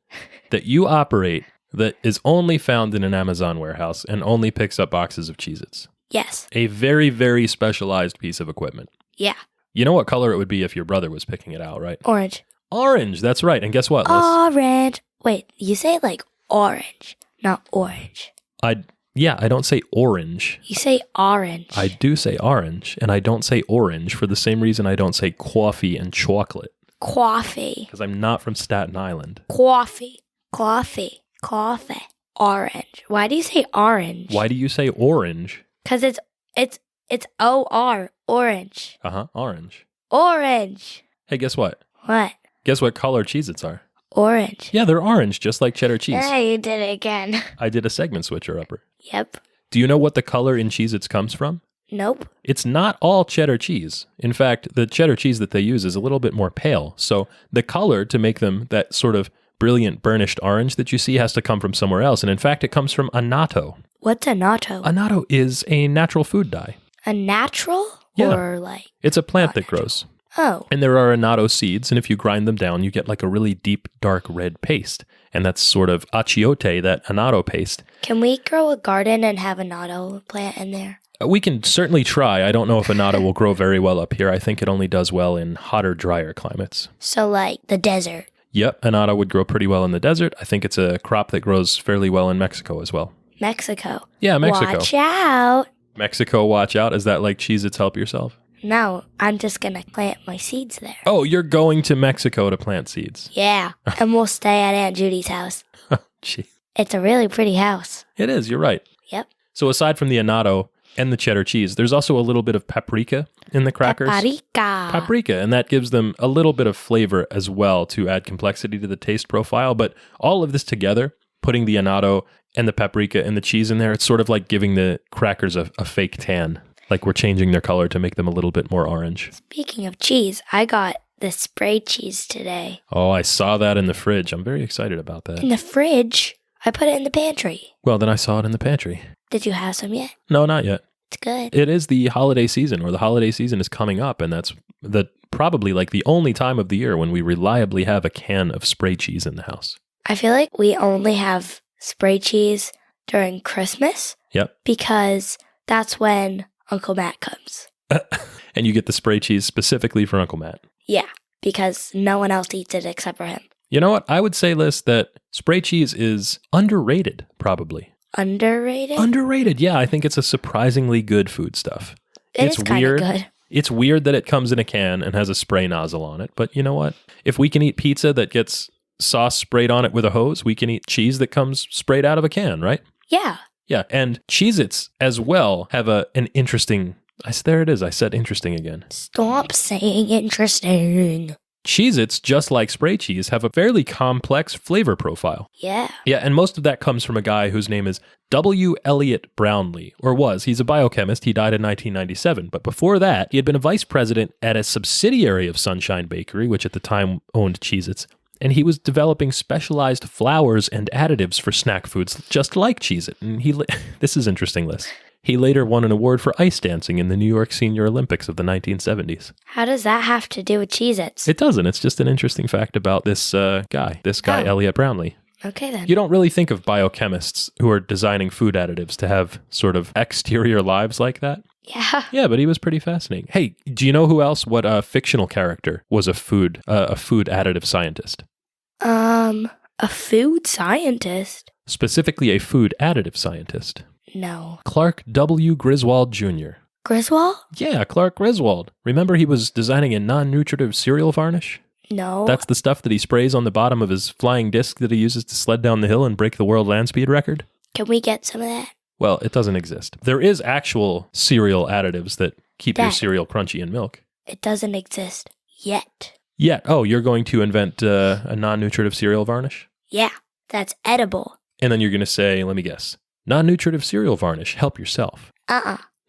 S1: that you operate that is only found in an Amazon warehouse and only picks up boxes of Cheez-Its.
S2: Yes.
S1: A very, very specialized piece of equipment.
S2: Yeah.
S1: You know what color it would be if your brother was picking it out, right?
S2: Orange.
S1: Orange, that's right. And guess what, Liz?
S2: Orange. Wait, you say it like orange, not orange.
S1: I don't say orange.
S2: You say orange.
S1: I do say orange, and I don't say orange for the same reason I don't say coffee and chocolate.
S2: Coffee.
S1: Because I'm not from Staten Island.
S2: Coffee. Orange. Why do you say orange?
S1: Why do you say orange?
S2: Because it's O-R, orange.
S1: Orange.
S2: Orange.
S1: Hey, guess what?
S2: What?
S1: Guess what color Cheez-Its are?
S2: Orange.
S1: Yeah, they're orange, just like cheddar cheese.
S2: Yeah, you did it again.
S1: I did a segment switcher upper.
S2: Yep.
S1: Do you know what the color in Cheez-Its comes from?
S2: Nope.
S1: It's not all cheddar cheese. In fact, the cheddar cheese that they use is a little bit more pale. So the color to make them that sort of brilliant burnished orange that you see has to come from somewhere else. And in fact, it comes from annatto.
S2: What's annatto?
S1: Annatto is a natural food dye.
S2: A natural?
S1: Yeah.
S2: Or like...
S1: It's a plant that grows.
S2: Oh.
S1: And there are annatto seeds, and if you grind them down, you get like a really deep, dark red paste. And that's sort of achiote, that annatto paste.
S2: Can we grow a garden and have annatto plant in there?
S1: We can certainly try. I don't know if annatto will grow very well up here. I think it only does well in hotter, drier climates.
S2: So like the desert?
S1: Yep, annatto would grow pretty well in the desert. I think it's a crop that grows fairly well in Mexico as well.
S2: Mexico?
S1: Yeah, Mexico.
S2: Watch out.
S1: Mexico, watch out. Is that like Cheez-Its help yourself?
S2: No, I'm just going to plant my seeds there.
S1: Oh, you're going to Mexico to plant seeds.
S2: Yeah, and we'll stay at Aunt Judy's house.
S1: Gee.
S2: It's a really pretty house.
S1: It is, you're right.
S2: Yep.
S1: So aside from the annatto and the cheddar cheese, there's also a little bit of paprika in the crackers. Paprika, and that gives them a little bit of flavor as well to add complexity to the taste profile. But all of this together, putting the annatto and the paprika and the cheese in there, it's sort of like giving the crackers a fake tan. Like we're changing their color to make them a little bit more orange.
S2: Speaking of cheese, I got the spray cheese today.
S1: Oh, I saw that in the fridge. I'm very excited about that.
S2: In the fridge? I put it in the pantry.
S1: Well, then I saw it in the pantry.
S2: Did you have some yet?
S1: No, not yet.
S2: It's good.
S1: It is the holiday season, or the holiday season is coming up, and that's probably like the only time of the year when we reliably have a can of spray cheese in the house.
S2: I feel like we only have spray cheese during Christmas.
S1: Yep.
S2: Because that's when Uncle Matt comes.
S1: And you get the spray cheese specifically for Uncle Matt.
S2: Yeah, because no one else eats it except for him.
S1: You know what? I would say, Liz, that spray cheese is underrated, probably.
S2: Underrated?
S1: Underrated, yeah. I think it's a surprisingly good foodstuff.
S2: It's kind of good.
S1: It's weird that it comes in a can and has a spray nozzle on it, but you know what? If we can eat pizza that gets sauce sprayed on it with a hose, we can eat cheese that comes sprayed out of a can, right?
S2: Yeah.
S1: Yeah, and Cheez-Its as well have an interesting... There it is. I said interesting again.
S2: Stop saying interesting.
S1: Cheez-Its, just like spray cheese, have a fairly complex flavor profile.
S2: Yeah.
S1: Yeah, and most of that comes from a guy whose name is W. Elliott Brownlee, or was. He's a biochemist. He died in 1997. But before that, he had been a vice president at a subsidiary of Sunshine Bakery, which at the time owned Cheez-Its. And he was developing specialized flours and additives for snack foods, just like Cheez-It. And this is interesting, Liz. He later won an award for ice dancing in the New York Senior Olympics of the 1970s.
S2: How does that have to do with Cheez-Its?
S1: It doesn't. It's just an interesting fact about this guy, Elliott Brownlee.
S2: Okay, then.
S1: You don't really think of biochemists who are designing food additives to have sort of exterior lives like that.
S2: Yeah.
S1: Yeah, but he was pretty fascinating. Hey, do you know who else? What fictional character was a food additive scientist?
S2: A food scientist?
S1: Specifically a food additive scientist.
S2: No.
S1: Clark W. Griswold Jr.
S2: Griswold?
S1: Yeah, Clark Griswold. Remember he was designing a non-nutritive cereal varnish?
S2: No.
S1: That's the stuff that he sprays on the bottom of his flying disc that he uses to sled down the hill and break the world land speed record?
S2: Can we get some of that?
S1: Well, it doesn't exist. There is actual cereal additives that keep your cereal crunchy in milk.
S2: It doesn't exist yet.
S1: Yet? Oh, you're going to invent a non-nutritive cereal varnish?
S2: Yeah, that's edible.
S1: And then you're going to say, let me guess, non-nutritive cereal varnish, help yourself.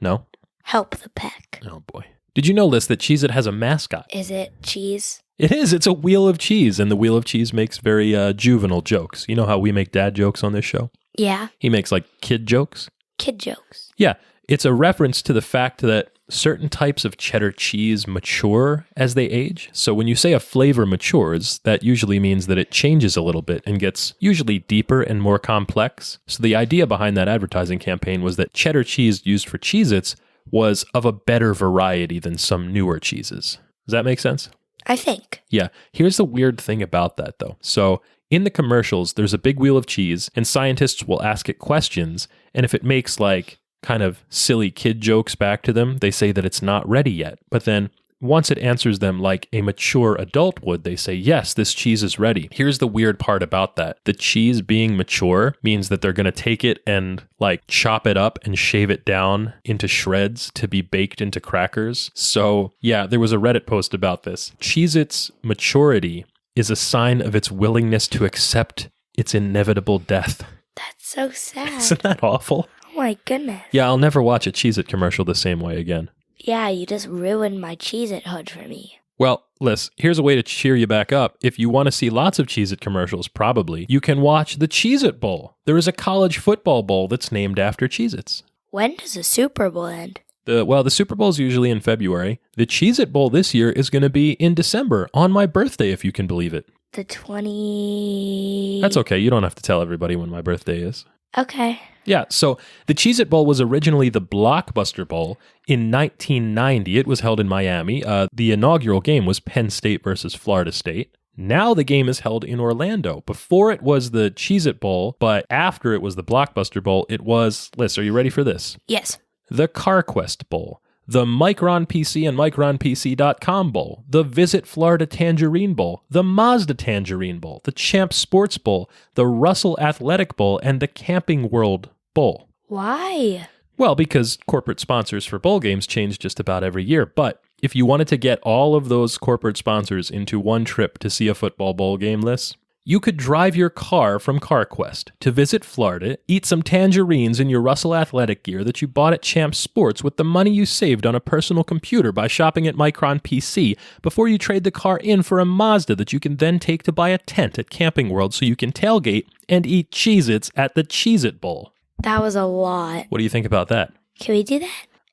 S1: No?
S2: Help the peck.
S1: Oh, boy. Did you know, Liz, that Cheez-It has a mascot?
S2: Is it cheese?
S1: It is. It's a wheel of cheese, and the wheel of cheese makes very juvenile jokes. You know how we make dad jokes on this show?
S2: Yeah.
S1: He makes, like, kid jokes.
S2: Kid jokes.
S1: Yeah. It's a reference to the fact that certain types of cheddar cheese mature as they age. So when you say a flavor matures, that usually means that it changes a little bit and gets usually deeper and more complex. So the idea behind that advertising campaign was that cheddar cheese used for Cheez-Its was of a better variety than some newer cheeses. Does that make sense?
S2: I think.
S1: Yeah. Here's the weird thing about that, though. So in the commercials, there's a big wheel of cheese, and scientists will ask it questions, and if it makes, like, kind of silly kid jokes back to them, they say that it's not ready yet. But then once it answers them like a mature adult would, they say, yes, this cheese is ready. Here's the weird part about that. The cheese being mature means that they're going to take it and like chop it up and shave it down into shreds to be baked into crackers. So yeah, there was a Reddit post about this. Cheez-Its maturity is a sign of its willingness to accept its inevitable death.
S2: That's so sad.
S1: Isn't that awful?
S2: Oh my goodness.
S1: Yeah, I'll never watch a Cheez-It commercial the same way again.
S2: Yeah, you just ruined my Cheez-It hood for me.
S1: Well, Liz, here's a way to cheer you back up. If you want to see lots of Cheez-It commercials, probably, you can watch the Cheez-It Bowl. There is a college football bowl that's named after Cheez-Its.
S2: When does the Super Bowl end?
S1: The Super Bowl is usually in February. The Cheez-It Bowl this year is going to be in December, on my birthday, if you can believe it.
S2: The 20...
S1: That's okay. You don't have to tell everybody when my birthday is.
S2: Okay.
S1: Yeah, so the Cheez-It Bowl was originally the Blockbuster Bowl in 1990. It was held in Miami. The inaugural game was Penn State versus Florida State. Now the game is held in Orlando. Before it was the Cheez-It Bowl, but after it was the Blockbuster Bowl, it was, Liz, are you ready for this?
S2: Yes.
S1: The CarQuest Bowl, the Micron PC and MicronPC.com Bowl, the Visit Florida Tangerine Bowl, the Mazda Tangerine Bowl, the Champ Sports Bowl, the Russell Athletic Bowl, and the Camping World Bowl.
S2: Why?
S1: Well, because corporate sponsors for bowl games change just about every year. But if you wanted to get all of those corporate sponsors into one trip to see a football bowl game, Liz, You could drive your car from CarQuest to visit Florida, eat some tangerines in your Russell Athletic gear that you bought at Champ Sports with the money you saved on a personal computer by shopping at Micron PC before you trade the car in for a Mazda that you can then take to buy a tent at Camping World so you can tailgate and eat Cheez-Its at the Cheez-It Bowl.
S2: That was a lot.
S1: What do you think about that?
S2: Can we do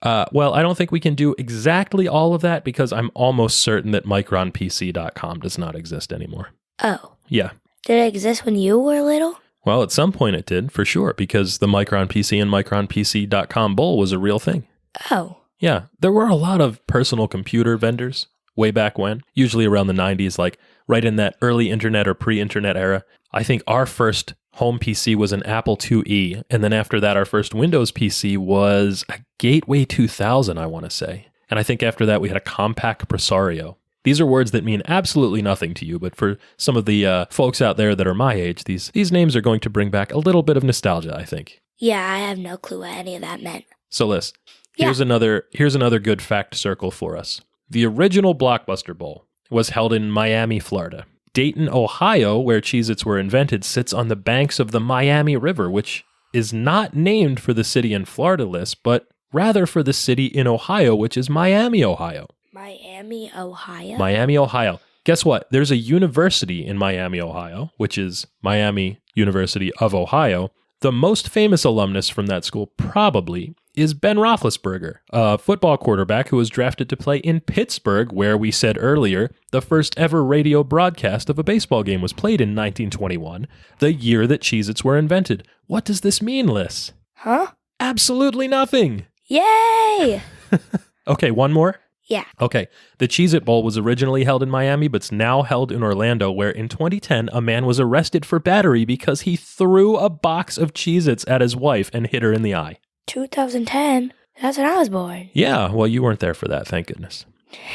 S2: that?
S1: Well, I don't think we can do exactly all of that because I'm almost certain that micronpc.com does not exist anymore.
S2: Oh.
S1: Yeah.
S2: Did it exist when you were little?
S1: Well, at some point it did, for sure, because the Micron PC and micronpc.com bowl was a real thing.
S2: Oh.
S1: Yeah, there were a lot of personal computer vendors way back when, usually around the 90s, like right in that early internet or pre-internet era. I think our first home PC was an Apple IIe, and then after that, our first Windows PC was a Gateway 2000, I want to say. And I think after that, we had a Compaq Presario. These are words that mean absolutely nothing to you, but for some of the folks out there that are my age, these names are going to bring back a little bit of nostalgia, I think.
S2: Yeah, I have no clue what any of that meant.
S1: So Liz, here's another good fact circle for us. The original Blockbuster Bowl was held in Miami, Florida. Dayton, Ohio, where Cheez-Its were invented, sits on the banks of the Miami River, which is not named for the city in Florida list, but rather for the city in Ohio, which is Miami, Ohio.
S2: Miami, Ohio?
S1: Miami, Ohio. Guess what? There's a university in Miami, Ohio, which is Miami University of Ohio. The most famous alumnus from that school probably is Ben Roethlisberger, a football quarterback who was drafted to play in Pittsburgh, where we said earlier the first ever radio broadcast of a baseball game was played in 1921, the year that Cheez-Its were invented. What does this mean, Liz?
S2: Huh?
S1: Absolutely nothing.
S2: Yay!
S1: Okay, one more?
S2: Yeah.
S1: Okay, the Cheez-It Bowl was originally held in Miami, but it's now held in Orlando, where in 2010, a man was arrested for battery because he threw a box of Cheez-Its at his wife and hit her in the eye.
S2: 2010? That's when I was born.
S1: Yeah, well, you weren't there for that, thank goodness.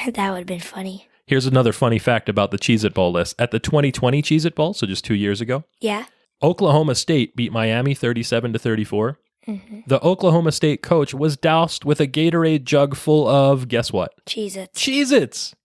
S2: That would have been funny.
S1: Here's another funny fact about the Cheez-It Bowl list. At the 2020 Cheez-It Bowl, so just 2 years ago,
S2: Yeah.
S1: Oklahoma State beat Miami 37-34.
S2: Mm-hmm.
S1: The Oklahoma State coach was doused with a Gatorade jug full of, guess what?
S2: Cheez-Its.
S1: Cheez-Its!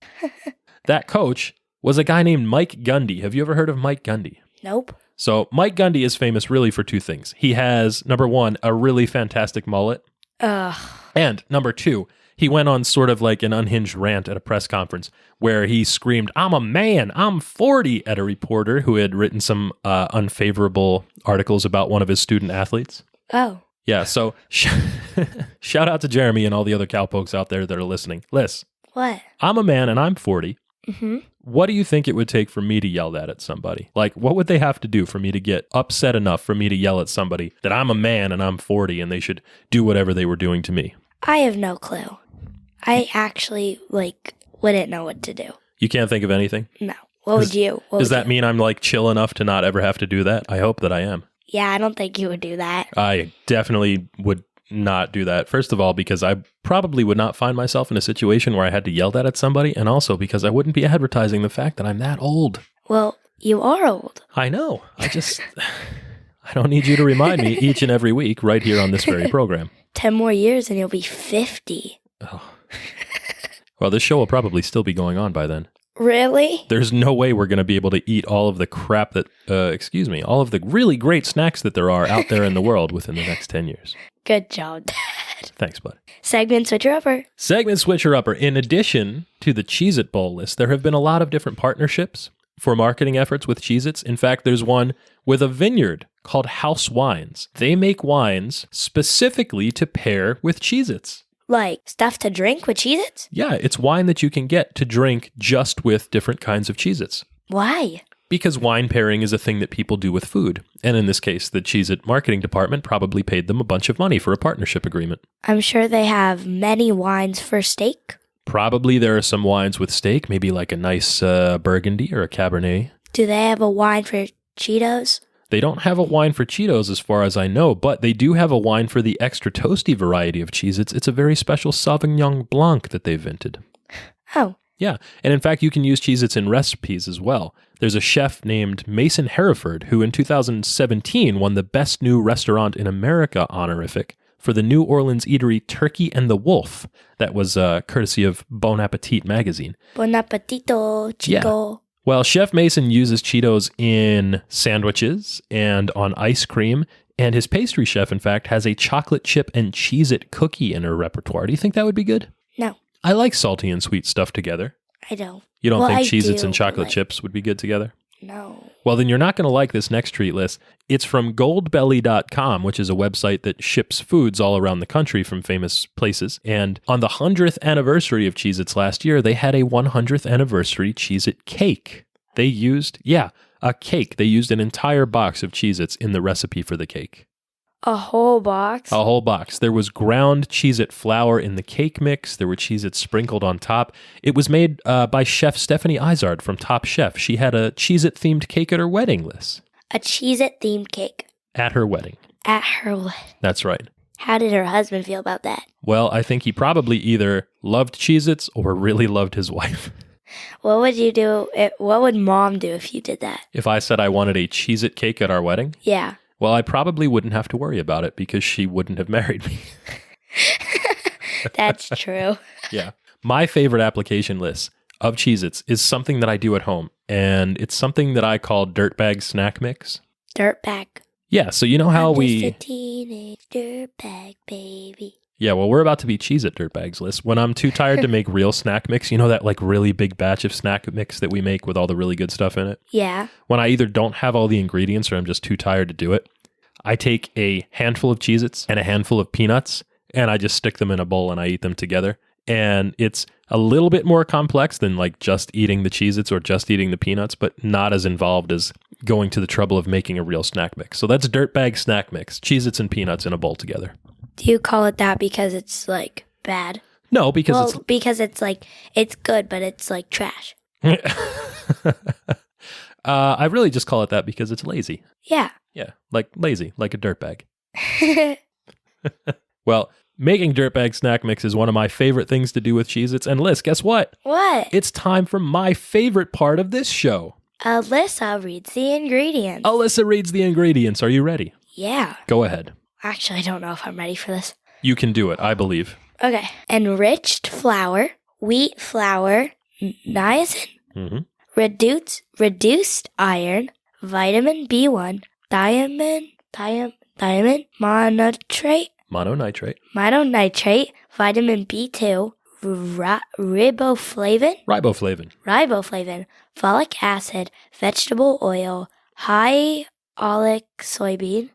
S1: That coach was a guy named Mike Gundy. Have you ever heard of Mike Gundy?
S2: Nope.
S1: So Mike Gundy is famous really for two things. He has, number one, a really fantastic mullet.
S2: Ugh.
S1: And number two, he went on sort of like an unhinged rant at a press conference where he screamed, "I'm a man, I'm 40," at a reporter who had written some unfavorable articles about one of his student athletes.
S2: Oh.
S1: Yeah, so shout out to Jeremy and all the other cowpokes out there that are listening. Liz,
S2: What?
S1: I'm a man and I'm 40.
S2: Mm-hmm.
S1: What do you think it would take for me to yell that at somebody? Like, what would they have to do for me to get upset enough for me to yell at somebody that I'm a man and I'm 40 and they should do whatever they were doing to me?
S2: I have no clue. I actually, wouldn't know what to do.
S1: You can't think of anything?
S2: No. What would you?
S1: Does that mean I'm like chill enough to not ever have to do that? I hope that I am.
S2: Yeah, I don't think you would do that.
S1: I definitely would not do that. First of all, because I probably would not find myself in a situation where I had to yell that at somebody, and also because I wouldn't be advertising the fact that I'm that old.
S2: Well, you are old.
S1: I know. I don't need you to remind me each and every week right here on this very program.
S2: 10 more years and you'll be 50.
S1: Oh. Well, this show will probably still be going on by then.
S2: Really?
S1: There's no way we're going to be able to eat all of the crap that, all of the really great snacks that there are out there in the world within the next 10 years.
S2: Good job, Dad.
S1: Thanks, bud.
S2: Segment Switcher-Upper.
S1: Segment Switcher-Upper. In addition to the Cheez-It Bowl list, there have been a lot of different partnerships for marketing efforts with Cheez-Its. In fact, there's one with a vineyard called House Wines. They make wines specifically to pair with Cheez-Its.
S2: Like stuff to drink with Cheez-Its?
S1: Yeah, it's wine that you can get to drink just with different kinds of Cheez-Its.
S2: Why?
S1: Because wine pairing is a thing that people do with food. And in this case, the Cheez-It marketing department probably paid them a bunch of money for a partnership agreement.
S2: I'm sure they have many wines for steak.
S1: Probably there are some wines with steak, maybe like a nice Burgundy or a Cabernet.
S2: Do they have a wine for Cheetos?
S1: They don't have a wine for Cheetos as far as I know, but they do have a wine for the extra toasty variety of Cheez-Its. It's a very special Sauvignon Blanc that they've invented.
S2: Oh.
S1: Yeah, and in fact, you can use Cheez-Its in recipes as well. There's a chef named Mason Hereford who in 2017 won the Best New Restaurant in America honorific for the New Orleans eatery Turkey and the Wolf. That was courtesy of Bon Appetit magazine.
S2: Bon appetito, chico.
S1: Yeah. Well, Chef Mason uses Cheetos in sandwiches and on ice cream. And his pastry chef, in fact, has a chocolate chip and Cheez-It cookie in her repertoire. Do you think that would be good?
S2: No,
S1: I like salty and sweet stuff together.
S2: I don't.
S1: You don't
S2: Well,
S1: think
S2: I
S1: Cheez-Its
S2: do,
S1: and chocolate
S2: but,
S1: chips would be good together?
S2: No.
S1: Well, then you're not going to like this next treat list. It's from goldbelly.com, which is a website that ships foods all around the country from famous places. And on the 100th anniversary of Cheez-Its last year, they had a 100th anniversary Cheez-It cake. They used, a cake. They used an entire box of Cheez-Its in the recipe for the cake.
S2: A whole box?
S1: A whole box. There was ground Cheez-It flour in the cake mix. There were Cheez-Its sprinkled on top. It was made by Chef Stephanie Izard from Top Chef. She had a Cheez-It themed cake at her wedding, Liz.
S2: A Cheez-It themed cake.
S1: At her wedding.
S2: At her wedding.
S1: That's right.
S2: How did her husband feel about that?
S1: Well, I think he probably either loved Cheez-Its or really loved his wife.
S2: What would you do? What would Mom do if you did that?
S1: If I said I wanted a Cheez-It cake at our wedding?
S2: Yeah.
S1: Well, I probably wouldn't have to worry about it because she wouldn't have married me.
S2: That's true.
S1: Yeah. My favorite application list of Cheez-Its is something that I do at home, and it's something that I call Dirtbag Snack Mix.
S2: Dirtbag.
S1: Yeah, so you know how
S2: I'm
S1: we...
S2: just a teenage dirtbag, baby.
S1: Yeah, well, we're about to be Cheez-It Dirtbags list. When I'm too tired to make real snack mix, you know that like really big batch of snack mix that we make with all the really good stuff in it?
S2: Yeah.
S1: When I either don't have all the ingredients or I'm just too tired to do it, I take a handful of Cheez-Its and a handful of peanuts, and I just stick them in a bowl and I eat them together. And it's a little bit more complex than like just eating the Cheez-Its or just eating the peanuts, but not as involved as going to the trouble of making a real snack mix. So that's Dirtbag Snack Mix, Cheez-Its and peanuts in a bowl together.
S2: Do you call it that because it's like bad?
S1: No, because
S2: because it's like, it's good, but it's like trash.
S1: I really just call it that because it's lazy.
S2: Yeah.
S1: Yeah, like lazy, like a dirtbag. Well, making Dirtbag Snack Mix is one of my favorite things to do with Cheez-Its. And Liz, guess what?
S2: What?
S1: It's time for my favorite part of this show.
S2: Alyssa reads the ingredients.
S1: Alyssa reads the ingredients. Are you ready?
S2: Yeah.
S1: Go ahead.
S2: Actually, I don't know if I'm ready for this.
S1: You can do it, I believe.
S2: Okay. Enriched flour, wheat flour, niacin, reduced iron, vitamin B1, diamond, mononitrate, vitamin B2, riboflavin, folic acid, vegetable oil, high oleic soybean,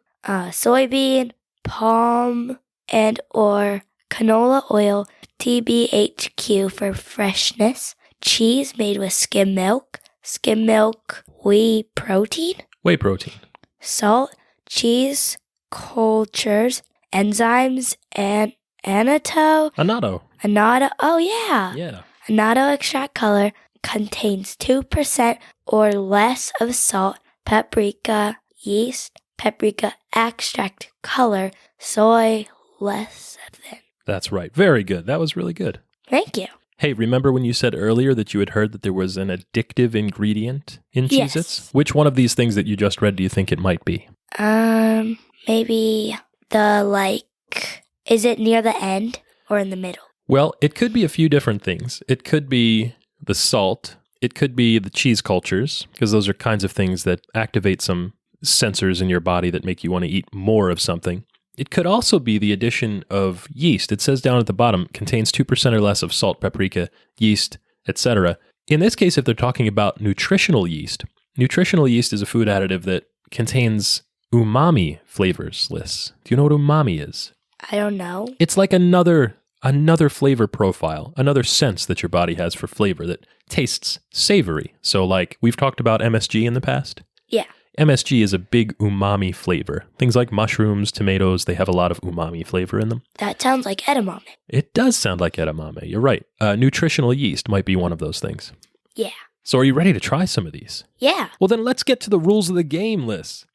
S2: palm and or canola oil, TBHQ for freshness, cheese made with skim milk, whey protein, salt, cheese cultures, enzymes, and annatto. Oh, yeah.
S1: Yeah.
S2: Annatto extract color contains 2% or less of salt, paprika, yeast, paprika extract color, soy, less than.
S1: That's right. Very good. That was really good.
S2: Thank you.
S1: Hey, remember when you said earlier that you had heard that there was an addictive ingredient in
S2: Yes.
S1: Cheez-Its? Which one of these things that you just read do you think it might be?
S2: Maybe is it near the end or in the middle?
S1: Well, it could be a few different things. It could be the salt. It could be the cheese cultures, because those are kinds of things that activate some sensors in your body that make you want to eat more of something. It could also be the addition of yeast. It says down at the bottom, contains 2% or less of salt, paprika, yeast, etc. In this case, if they're talking about nutritional yeast is a food additive that contains umami flavors, Liz. Do you know what umami is?
S2: I don't know.
S1: It's like another flavor profile, another sense that your body has for flavor that tastes savory. So like we've talked about MSG in the past.
S2: Yeah.
S1: MSG is a big umami flavor. Things like mushrooms, tomatoes, they have a lot of umami flavor in them.
S2: That sounds like edamame.
S1: It does sound like edamame. You're right. Nutritional yeast might be one of those things.
S2: Yeah.
S1: So are you ready to try some of these?
S2: Yeah.
S1: Well, then let's get to the rules of the game, Liz.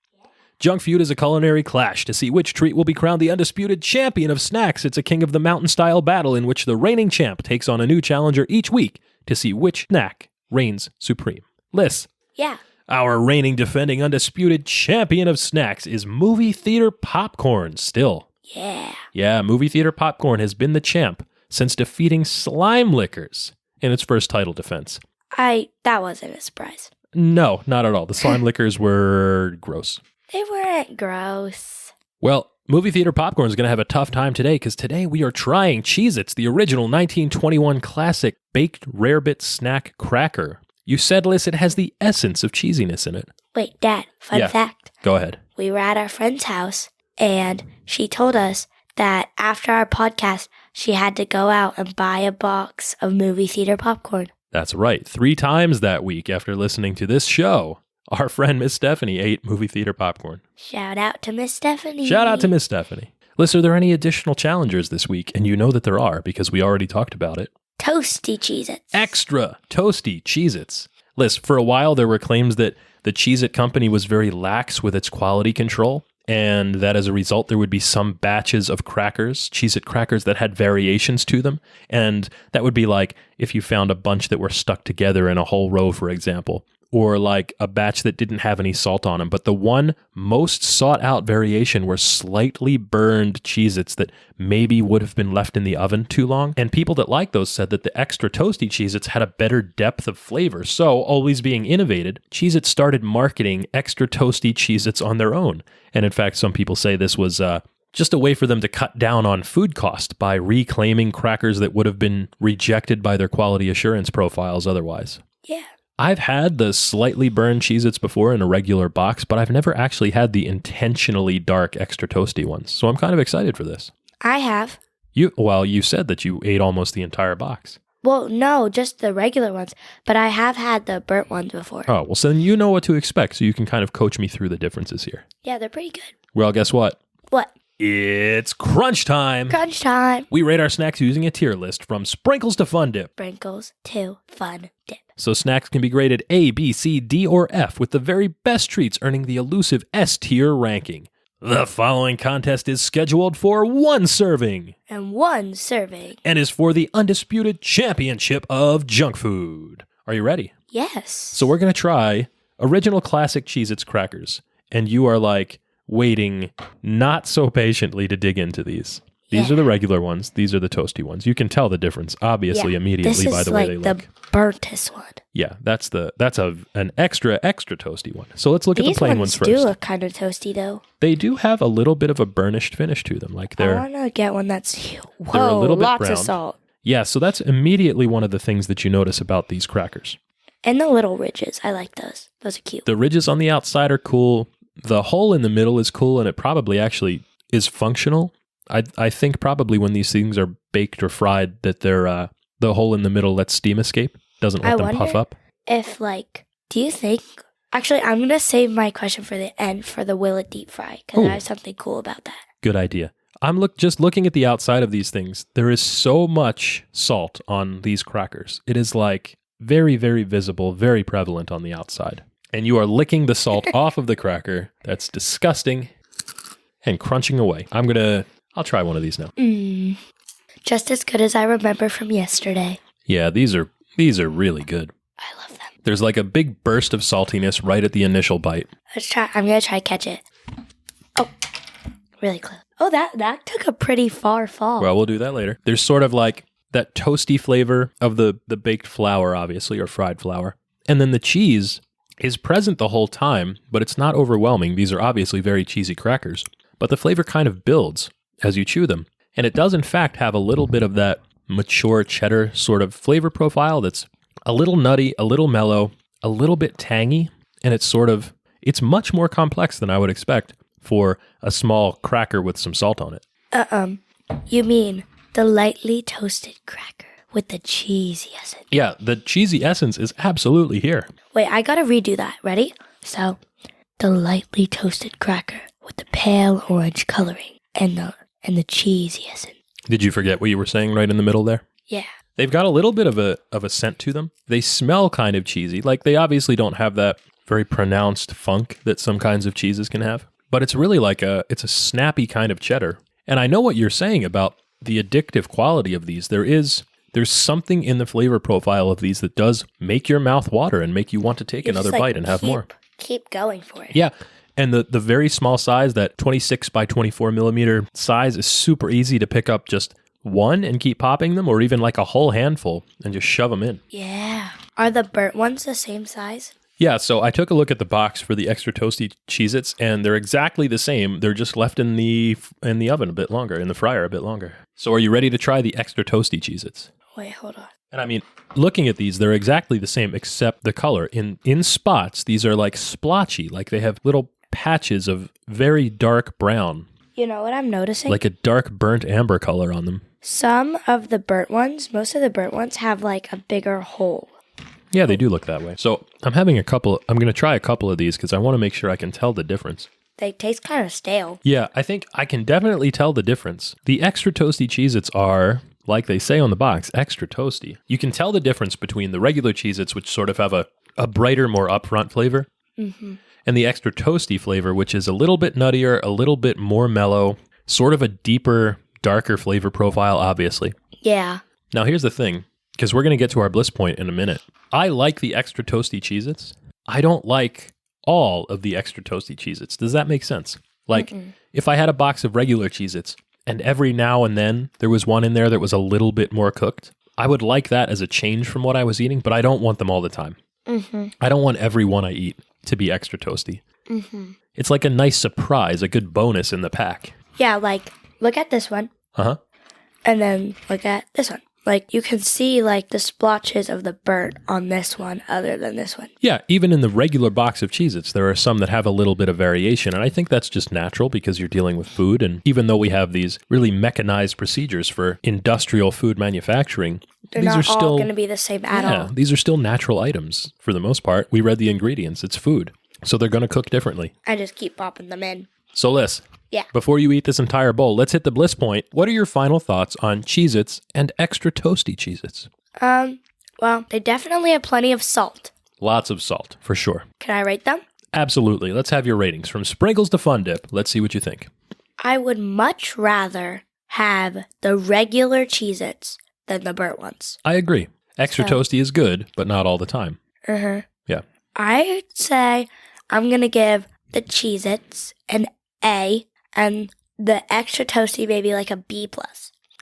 S1: Junk Feud is a culinary clash to see which treat will be crowned the undisputed champion of snacks. It's a king of the mountain style battle in which the reigning champ takes on a new challenger each week to see which snack reigns supreme. Liz.
S2: Yeah.
S1: Our reigning defending undisputed champion of snacks is movie theater popcorn still.
S2: Yeah.
S1: Yeah, movie theater popcorn has been the champ since defeating Slime Lickers in its first title defense.
S2: That wasn't a surprise.
S1: No, not at all. The slime liquors were gross.
S2: They weren't gross.
S1: Well, movie theater popcorn is going to have a tough time today because today we are trying Cheez-Its, the original 1921 classic baked rarebit snack cracker. You said, Liz, it has the essence of cheesiness in it.
S2: Wait, Dad, fun fact.
S1: Go ahead.
S2: We were at our friend's house, and she told us that after our podcast, she had to go out and buy a box of movie theater popcorn.
S1: That's right. 3 times that week after listening to this show, our friend Miss Stephanie ate movie theater popcorn.
S2: Shout out to Miss Stephanie.
S1: Shout out to Miss Stephanie. Liz, are there any additional challengers this week? And you know that there are because we already talked about it.
S2: Toasty Cheez-Its.
S1: Extra toasty Cheez-Its. Liz, for a while there were claims that the Cheez-It company was very lax with its quality control, and that as a result there would be some batches of crackers, Cheez-It crackers that had variations to them, and that would be like if you found a bunch that were stuck together in a whole row, for example, or like a batch that didn't have any salt on them. But the one most sought out variation were slightly burned Cheez-Its that maybe would have been left in the oven too long. And people that liked those said that the extra toasty Cheez-Its had a better depth of flavor. So, always being innovated, Cheez-It started marketing extra toasty Cheez-Its on their own. And in fact, some people say this was just a way for them to cut down on food cost by reclaiming crackers that would have been rejected by their quality assurance profiles otherwise.
S2: Yeah.
S1: I've had the slightly burned Cheez-Its before in a regular box, but I've never actually had the intentionally dark extra toasty ones. So I'm kind of excited for this.
S2: I have.
S1: You said that you ate almost the entire box.
S2: Well, no, just the regular ones. But I have had the burnt ones before.
S1: Oh, well, so then you know what to expect, so you can kind of coach me through the differences here.
S2: Yeah, they're pretty good.
S1: Well, guess what?
S2: What?
S1: It's crunch time.
S2: Crunch time.
S1: We rate our snacks using a tier list from sprinkles to fun dip.
S2: Sprinkles to fun dip.
S1: So snacks can be graded A, B, C, D, or F, with the very best treats earning the elusive S tier ranking. The following contest is scheduled for 1 serving.
S2: And 1 serving.
S1: And is for the undisputed championship of junk food. Are you ready?
S2: Yes.
S1: So we're going to try original classic Cheez-Its crackers. And you are like waiting not so patiently to dig into these. These are the regular ones. These are the toasty ones. You can tell the difference, obviously, immediately by the way they look.
S2: This is like the burntest one.
S1: Yeah, that's an extra toasty one. So let's look at the plain ones first.
S2: These do look kind of toasty, though.
S1: They do have a little bit of a burnished finish to them. Like
S2: I want to get one that's
S1: they're a little bit
S2: lots
S1: brown.
S2: of salt.
S1: Yeah, so that's immediately one of the things that you notice about these crackers.
S2: And the little ridges, I like those. Those are cute.
S1: The ridges on the outside are cool. The hole in the middle is cool, and it probably actually is functional. I think probably when these things are baked or fried that they're the hole in the middle lets steam escape, doesn't let them puff up.
S2: Do you think... Actually, I'm going to save my question for the end for the will it deep fry, because I have something cool about that.
S1: Good idea. I'm just looking at the outside of these things. There is so much salt on these crackers. It is like very, very visible, very prevalent on the outside. And you are licking the salt off of the cracker. That's disgusting. And crunching away. I'll try one of these now.
S2: Just as good as I remember from yesterday.
S1: Yeah, these are really good.
S2: I love them.
S1: There's like a big burst of saltiness right at the initial bite.
S2: I'm going to try catch it. Oh, really close. Oh, that took a pretty far fall.
S1: Well, we'll do that later. There's sort of like that toasty flavor of the baked flour, obviously, or fried flour. And then the cheese is present the whole time, but it's not overwhelming. These are obviously very cheesy crackers. But the flavor kind of builds as you chew them. And it does, in fact, have a little bit of that mature cheddar sort of flavor profile that's a little nutty, a little mellow, a little bit tangy, and it's much more complex than I would expect for a small cracker with some salt on it.
S2: You mean the lightly toasted cracker with the cheesy essence?
S1: Yeah, the cheesy essence is absolutely here.
S2: Wait, I gotta redo that. Ready? So, the lightly toasted cracker with the pale orange coloring and the cheesy essence.
S1: Did you forget what you were saying right in the middle there?
S2: Yeah.
S1: They've got a little bit of a scent to them. They smell kind of cheesy. Like they obviously don't have that very pronounced funk that some kinds of cheeses can have. But it's really like it's a snappy kind of cheddar. And I know what you're saying about the addictive quality of these. There's something in the flavor profile of these that does make your mouth water and make you want to take another bite and have more.
S2: Keep going for it.
S1: Yeah. And the very small size, that 26 by 24 millimeter size, is super easy to pick up just one and keep popping them, or even like a whole handful and just shove them in.
S2: Yeah. Are the burnt ones the same size?
S1: Yeah, so I took a look at the box for the extra toasty Cheez-Its, and they're exactly the same. They're just left in the oven a bit longer, in the fryer a bit longer. So are you ready to try the extra toasty Cheez-Its?
S2: Wait, hold on.
S1: And I mean, looking at these, they're exactly the same except the color. In spots, these are like splotchy, like they have little patches of very dark brown.
S2: You know what I'm noticing?
S1: Like a dark burnt amber color on them.
S2: Some of the burnt ones, most of the burnt ones have like a bigger hole.
S1: Yeah, they do look that way. So I'm going to try a couple of these because I want to make sure I can tell the difference.
S2: They taste kind of stale.
S1: Yeah, I think I can definitely tell the difference. The extra toasty Cheez-Its are, like they say on the box, extra toasty. You can tell the difference between the regular Cheez-Its, which sort of have a brighter, more upfront flavor, and the extra toasty flavor, which is a little bit nuttier, a little bit more mellow, sort of a deeper, darker flavor profile, obviously.
S2: Yeah.
S1: Now, here's the thing, because we're going to get to our bliss point in a minute. I like the extra toasty Cheez-Its. I don't like all of the extra toasty Cheez-Its. Does that make sense? Like, if I had a box of regular Cheez-Its, and every now and then there was one in there that was a little bit more cooked, I would like that as a change from what I was eating, but I don't want them all the time. I don't want every one I eat to be extra toasty. It's like a nice surprise, a good bonus in the pack.
S2: Yeah, like, look at this one. And then look at this one. Like, you can see, like, the splotches of the burnt on this one other than this one.
S1: Yeah, even in the regular box of Cheez-Its, there are some that have a little bit of variation, and I think that's just natural because you're dealing with food, and even though we have these really mechanized procedures for industrial food manufacturing,
S2: They're
S1: these
S2: not
S1: are still
S2: all going to be the same at all.
S1: These are still natural items for the most part. We read the ingredients. It's food, so they're going to cook differently.
S2: I just keep popping them in.
S1: So, Liz,
S2: Yeah.
S1: before you eat this entire bowl, let's hit the bliss point. What are your final thoughts on Cheez-Its and extra toasty Cheez-Its?
S2: Well, they definitely have plenty of salt.
S1: Lots of salt, for sure.
S2: Can I rate them?
S1: Absolutely. Let's have your ratings. From sprinkles to fun dip. Let's see what you think.
S2: I would much rather have the regular Cheez-Its than the burnt ones.
S1: I agree. Extra toasty is good, but not all the time. Yeah.
S2: I'd say I'm going to give the Cheez-Its an A and the extra toasty maybe like a B+.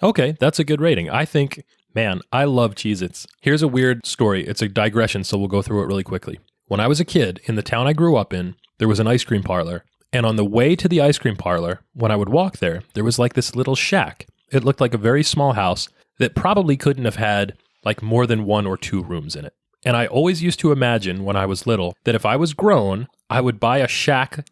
S1: Okay, that's a good rating. I think, man, I love Cheez-Its. Here's a weird story. It's a digression, so we'll go through it really quickly. When I was a kid, in the town I grew up in, there was an ice cream parlor. And on the way to the ice cream parlor, when I would walk there was like this little shack. It looked like a very small house that probably couldn't have had like more than 1 or 2 rooms in it. And I always used to imagine when I was little that if I was grown, I would buy a shack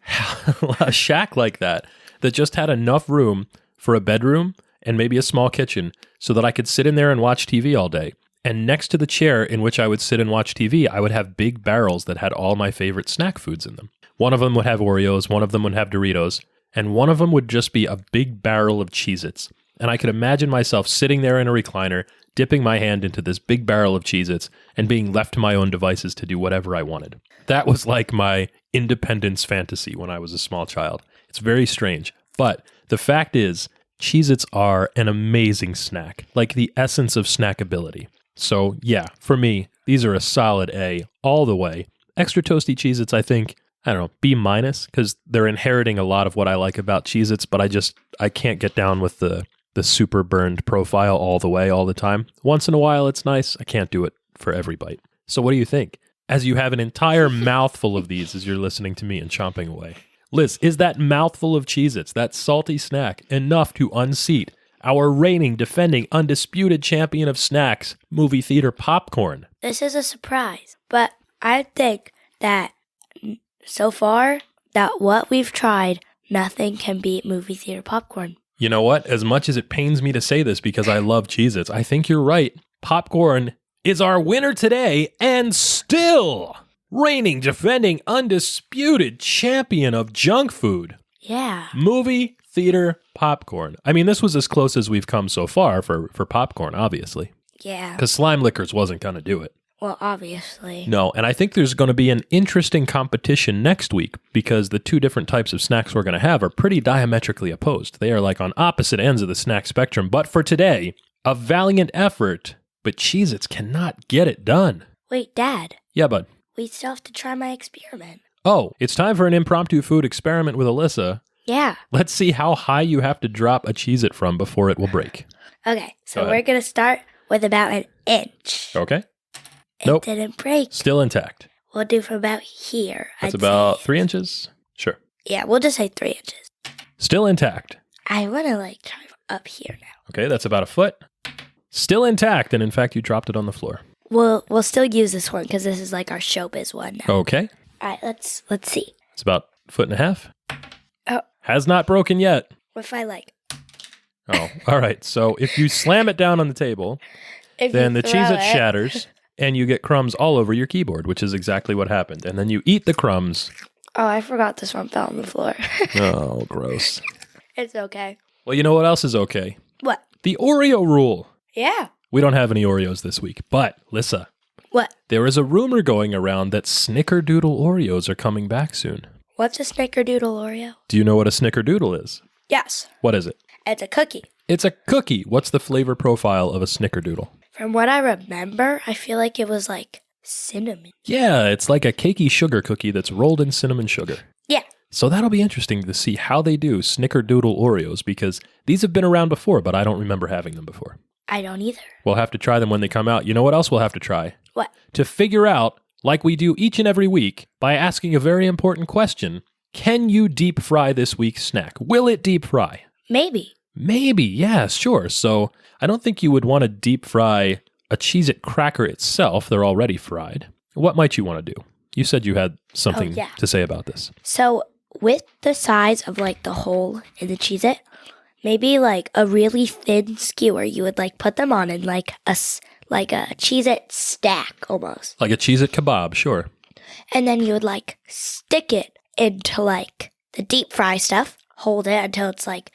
S1: like that just had enough room for a bedroom and maybe a small kitchen so that I could sit in there and watch TV all day. And next to the chair in which I would sit and watch TV, I would have big barrels that had all my favorite snack foods in them. One of them would have Oreos, one of them would have Doritos, and one of them would just be a big barrel of Cheez-Its. And I could imagine myself sitting there in a recliner, dipping my hand into this big barrel of Cheez-Its and being left to my own devices to do whatever I wanted. That was like my independence fantasy when I was a small child. It's very strange. But the fact is, Cheez-Its are an amazing snack, like the essence of snackability. So yeah, for me, these are a solid A all the way. Extra toasty Cheez-Its, I think, I don't know, B-, because they're inheriting a lot of what I like about Cheez-Its, but I can't get down with the super burned profile all the way, all the time. Once in a while, it's nice. I can't do it for every bite. So what do you think? As you have an entire mouthful of these as you're listening to me and chomping away. Liz, is that mouthful of Cheez-Its, that salty snack, enough to unseat our reigning, defending, undisputed champion of snacks, movie theater popcorn?
S2: This is a surprise, but I think that so far, that what we've tried, nothing can beat movie theater popcorn.
S1: You know what? As much as it pains me to say this because I love Cheez-Its, I think you're right. Popcorn is our winner today and still reigning, defending, undisputed champion of junk food.
S2: Yeah.
S1: Movie theater popcorn. I mean, this was as close as we've come so far for popcorn, obviously.
S2: Yeah.
S1: Because Slime Lickers wasn't going to do it.
S2: Well, obviously.
S1: No, and I think there's going to be an interesting competition next week because the 2 different types of snacks we're going to have are pretty diametrically opposed. They are like on opposite ends of the snack spectrum. But for today, a valiant effort, but Cheez-Its cannot get it done.
S2: Wait, Dad.
S1: Yeah, bud.
S2: We still have to try my experiment.
S1: Oh, it's time for an impromptu food experiment with Alyssa.
S2: Yeah.
S1: Let's see how high you have to drop a Cheez-It from before it will break.
S2: Okay, so we're going to start with about an inch.
S1: Okay. Nope.
S2: didn't break.
S1: Still intact.
S2: We'll do from about here.
S1: That's
S2: I'd
S1: about
S2: say.
S1: 3 inches? Sure.
S2: Yeah, we'll just say 3 inches.
S1: Still intact.
S2: I want to try up here now.
S1: Okay, that's about a foot. Still intact, and in fact, you dropped it on the floor.
S2: We'll still use this one because this is like our showbiz one now.
S1: Okay.
S2: All right, let's see.
S1: It's about a foot and a half.
S2: Oh.
S1: Has not broken yet.
S2: What if I
S1: Oh, all right. So if you slam it down on the table, then the Cheez-It shatters, and you get crumbs all over your keyboard, which is exactly what happened. And then you eat the crumbs.
S2: Oh, I forgot this one fell on the floor.
S1: Oh, gross.
S2: It's okay.
S1: Well, you know what else is okay?
S2: What?
S1: The Oreo rule.
S2: Yeah.
S1: We don't have any Oreos this week, but Lissa,
S2: What?
S1: there is a rumor going around that Snickerdoodle Oreos are coming back soon.
S2: What's a Snickerdoodle Oreo?
S1: Do you know what a Snickerdoodle is?
S2: Yes.
S1: What is it?
S2: It's a cookie.
S1: It's a cookie. What's the flavor profile of a Snickerdoodle?
S2: From what I remember, I feel like it was like cinnamon.
S1: Yeah, it's like a cakey sugar cookie that's rolled in cinnamon sugar.
S2: Yeah.
S1: So that'll be interesting to see how they do Snickerdoodle Oreos, because these have been around before, but I don't remember having them before.
S2: I don't either.
S1: We'll have to try them when they come out. You know what else we'll have to try?
S2: What?
S1: To figure out, like we do each and every week, by asking a very important question, can you deep fry this week's snack? Will it deep fry?
S2: Maybe.
S1: Maybe, yeah, sure. So I don't think you would want to deep fry a Cheez-It cracker itself. They're already fried. What might you want to do? You said you had something to say about this.
S2: So with the size of like the hole in the Cheez-It, maybe like a really thin skewer, you would like put them on in like a Cheez-It stack almost.
S1: Like a Cheez-It kebab, sure.
S2: And then you would like stick it into like the deep fry stuff, hold it until it's like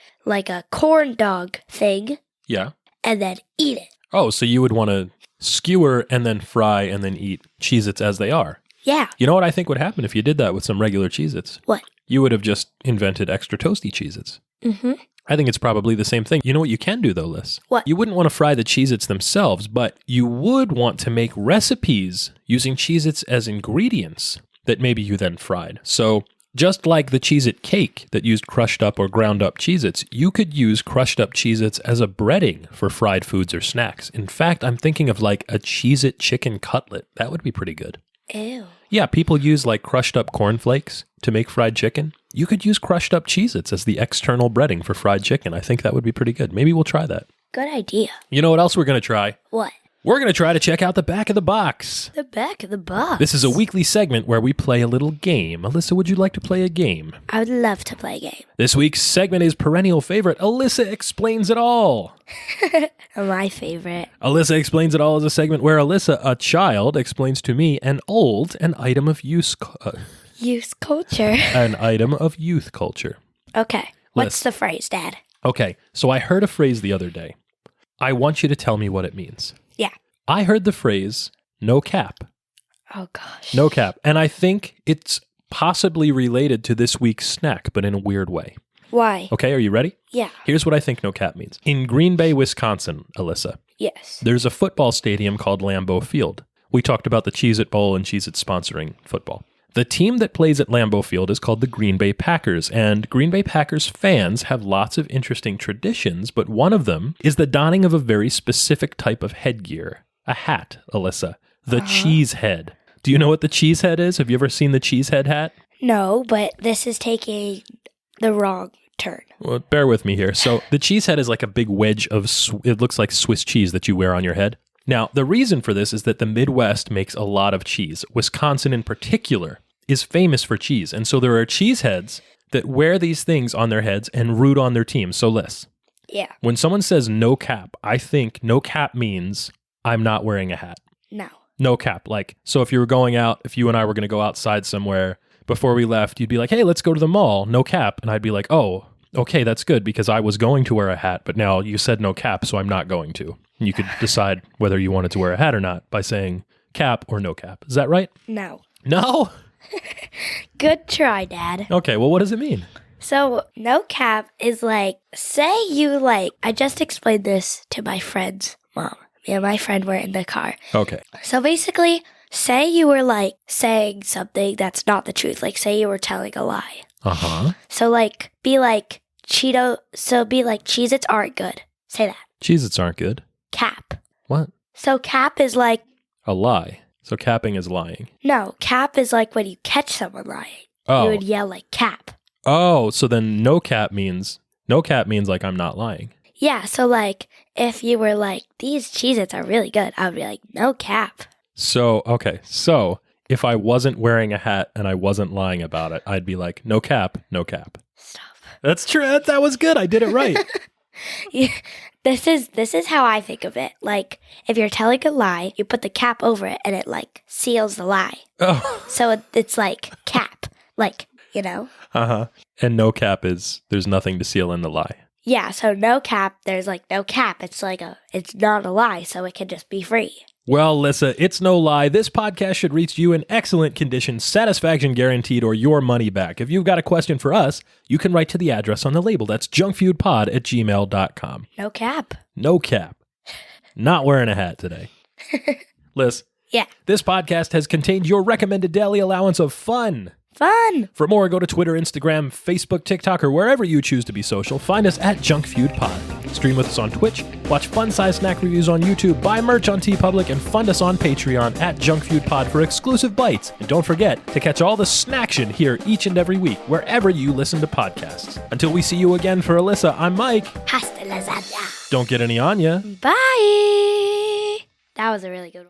S2: a corn dog thing,
S1: Yeah.
S2: and then eat it.
S1: Oh, so you would want to skewer and then fry and then eat Cheez-Its as they are.
S2: Yeah.
S1: You know what I think would happen if you did that with some regular Cheez-Its?
S2: What?
S1: You would have just invented extra toasty Cheez-Its.
S2: Mm-hmm.
S1: I think it's probably the same thing. You know what you can do though, Liz?
S2: What?
S1: You wouldn't want to fry the Cheez-Its themselves, but you would want to make recipes using Cheez-Its as ingredients that maybe you then fried. So just like the Cheez-It cake that used crushed up or ground up Cheez-Its, you could use crushed up Cheez-Its as a breading for fried foods or snacks. In fact, I'm thinking of like a Cheez-It chicken cutlet. That would be pretty good.
S2: Ew.
S1: Yeah, people use like crushed up cornflakes to make fried chicken. You could use crushed up Cheez-Its as the external breading for fried chicken. I think that would be pretty good. Maybe we'll try that.
S2: Good idea.
S1: You know what else we're going to try?
S2: What?
S1: We're going to try to check out the back of the box.
S2: The back of the box.
S1: This is a weekly segment where we play a little game. Alyssa, would you like to play a game?
S2: I would love to play a game.
S1: This week's segment is perennial favorite. Alyssa Explains It All.
S2: My favorite.
S1: Alyssa Explains It All is a segment where Alyssa, a child, explains to me an item of use...
S2: Use culture.
S1: an item of youth culture.
S2: Okay. What's the phrase, Dad?
S1: Okay, so I heard a phrase the other day. I want you to tell me what it means.
S2: Yeah.
S1: I heard the phrase, no cap.
S2: Oh, gosh.
S1: No cap. And I think it's possibly related to this week's snack, but in a weird way.
S2: Why?
S1: Okay, are you ready?
S2: Yeah.
S1: Here's what I think no cap means. In Green Bay, Wisconsin, Alyssa,
S2: Yes.
S1: there's a football stadium called Lambeau Field. We talked about the Cheez-It Bowl and Cheez-It sponsoring football. The team that plays at Lambeau Field is called the Green Bay Packers, and Green Bay Packers fans have lots of interesting traditions, but one of them is the donning of a very specific type of headgear. A hat, Alyssa. The cheese head. Do you know what the cheese head is? Have you ever seen the cheese head hat?
S2: No, but this is taking the wrong turn.
S1: Well, bear with me here. So the cheese head is like a big wedge of, it looks like Swiss cheese that you wear on your head. Now, the reason for this is that the Midwest makes a lot of cheese. Wisconsin in particular is famous for cheese. And so there are cheese heads that wear these things on their heads and root on their team. So Liz,
S2: Yeah.
S1: when someone says no cap, I think no cap means I'm not wearing a hat.
S2: No.
S1: No cap. Like, so if you were going out, if you and I were going to go outside somewhere, before we left, you'd be like, hey, let's go to the mall. No cap. And I'd be like, oh, okay, that's good because I was going to wear a hat, but now you said no cap, so I'm not going to. And you could decide whether you wanted to wear a hat or not by saying cap or no cap. Is that right?
S2: No.
S1: No?
S2: Good try, Dad.
S1: Okay, well, what does it mean?
S2: So, no cap is like, say you like, I just explained this to my friend's mom. Me and my friend were in the car.
S1: Okay.
S2: So basically, say you were like saying something that's not the truth. Like, say you were telling a lie.
S1: Uh-huh.
S2: So like, be like, Cheez-Its aren't good. Say that.
S1: Cheez-Its aren't good.
S2: Cap.
S1: What?
S2: So cap is like,
S1: A lie. So capping is lying.
S2: No, cap is like when you catch someone lying.
S1: Oh.
S2: You would yell like cap.
S1: Oh, so then no cap means like I'm not lying.
S2: Yeah, so like if you were like, these Cheez-Its are really good, I would be like, no cap.
S1: So, okay. So if I wasn't wearing a hat and I wasn't lying about it, I'd be like, no cap, no cap.
S2: Stop.
S1: That's true. That was good. I did it right.
S2: Yeah, this is how I think of it. Like, if you're telling a lie, you put the cap over it and it like seals the lie.
S1: Oh.
S2: So it's like cap, like, you know?
S1: Uh-huh. And no cap is there's nothing to seal in the lie.
S2: Yeah, so no cap, there's like no cap. It's like it's not a lie, so it can just be free.
S1: Well, Lissa, it's no lie. This podcast should reach you in excellent condition, satisfaction guaranteed, or your money back. If you've got a question for us, you can write to the address on the label. That's junkfoodpod@gmail.com.
S2: No cap.
S1: No cap. Not wearing a hat today. Liz.
S2: Yeah.
S1: This podcast has contained your recommended daily allowance of fun.
S2: Fun.
S1: For more, go to Twitter, Instagram, Facebook, TikTok, or wherever you choose to be social. Find us at JunkFeudPod. Stream with us on Twitch, watch fun-sized snack reviews on YouTube, buy merch on TeePublic, and fund us on Patreon at JunkFeudPod for exclusive bites. And don't forget to catch all the snaction here each and every week, wherever you listen to podcasts. Until we see you again for Alyssa, I'm Mike.
S2: Hasta lasagna.
S1: Don't get any on ya.
S2: Bye. That was a really good one.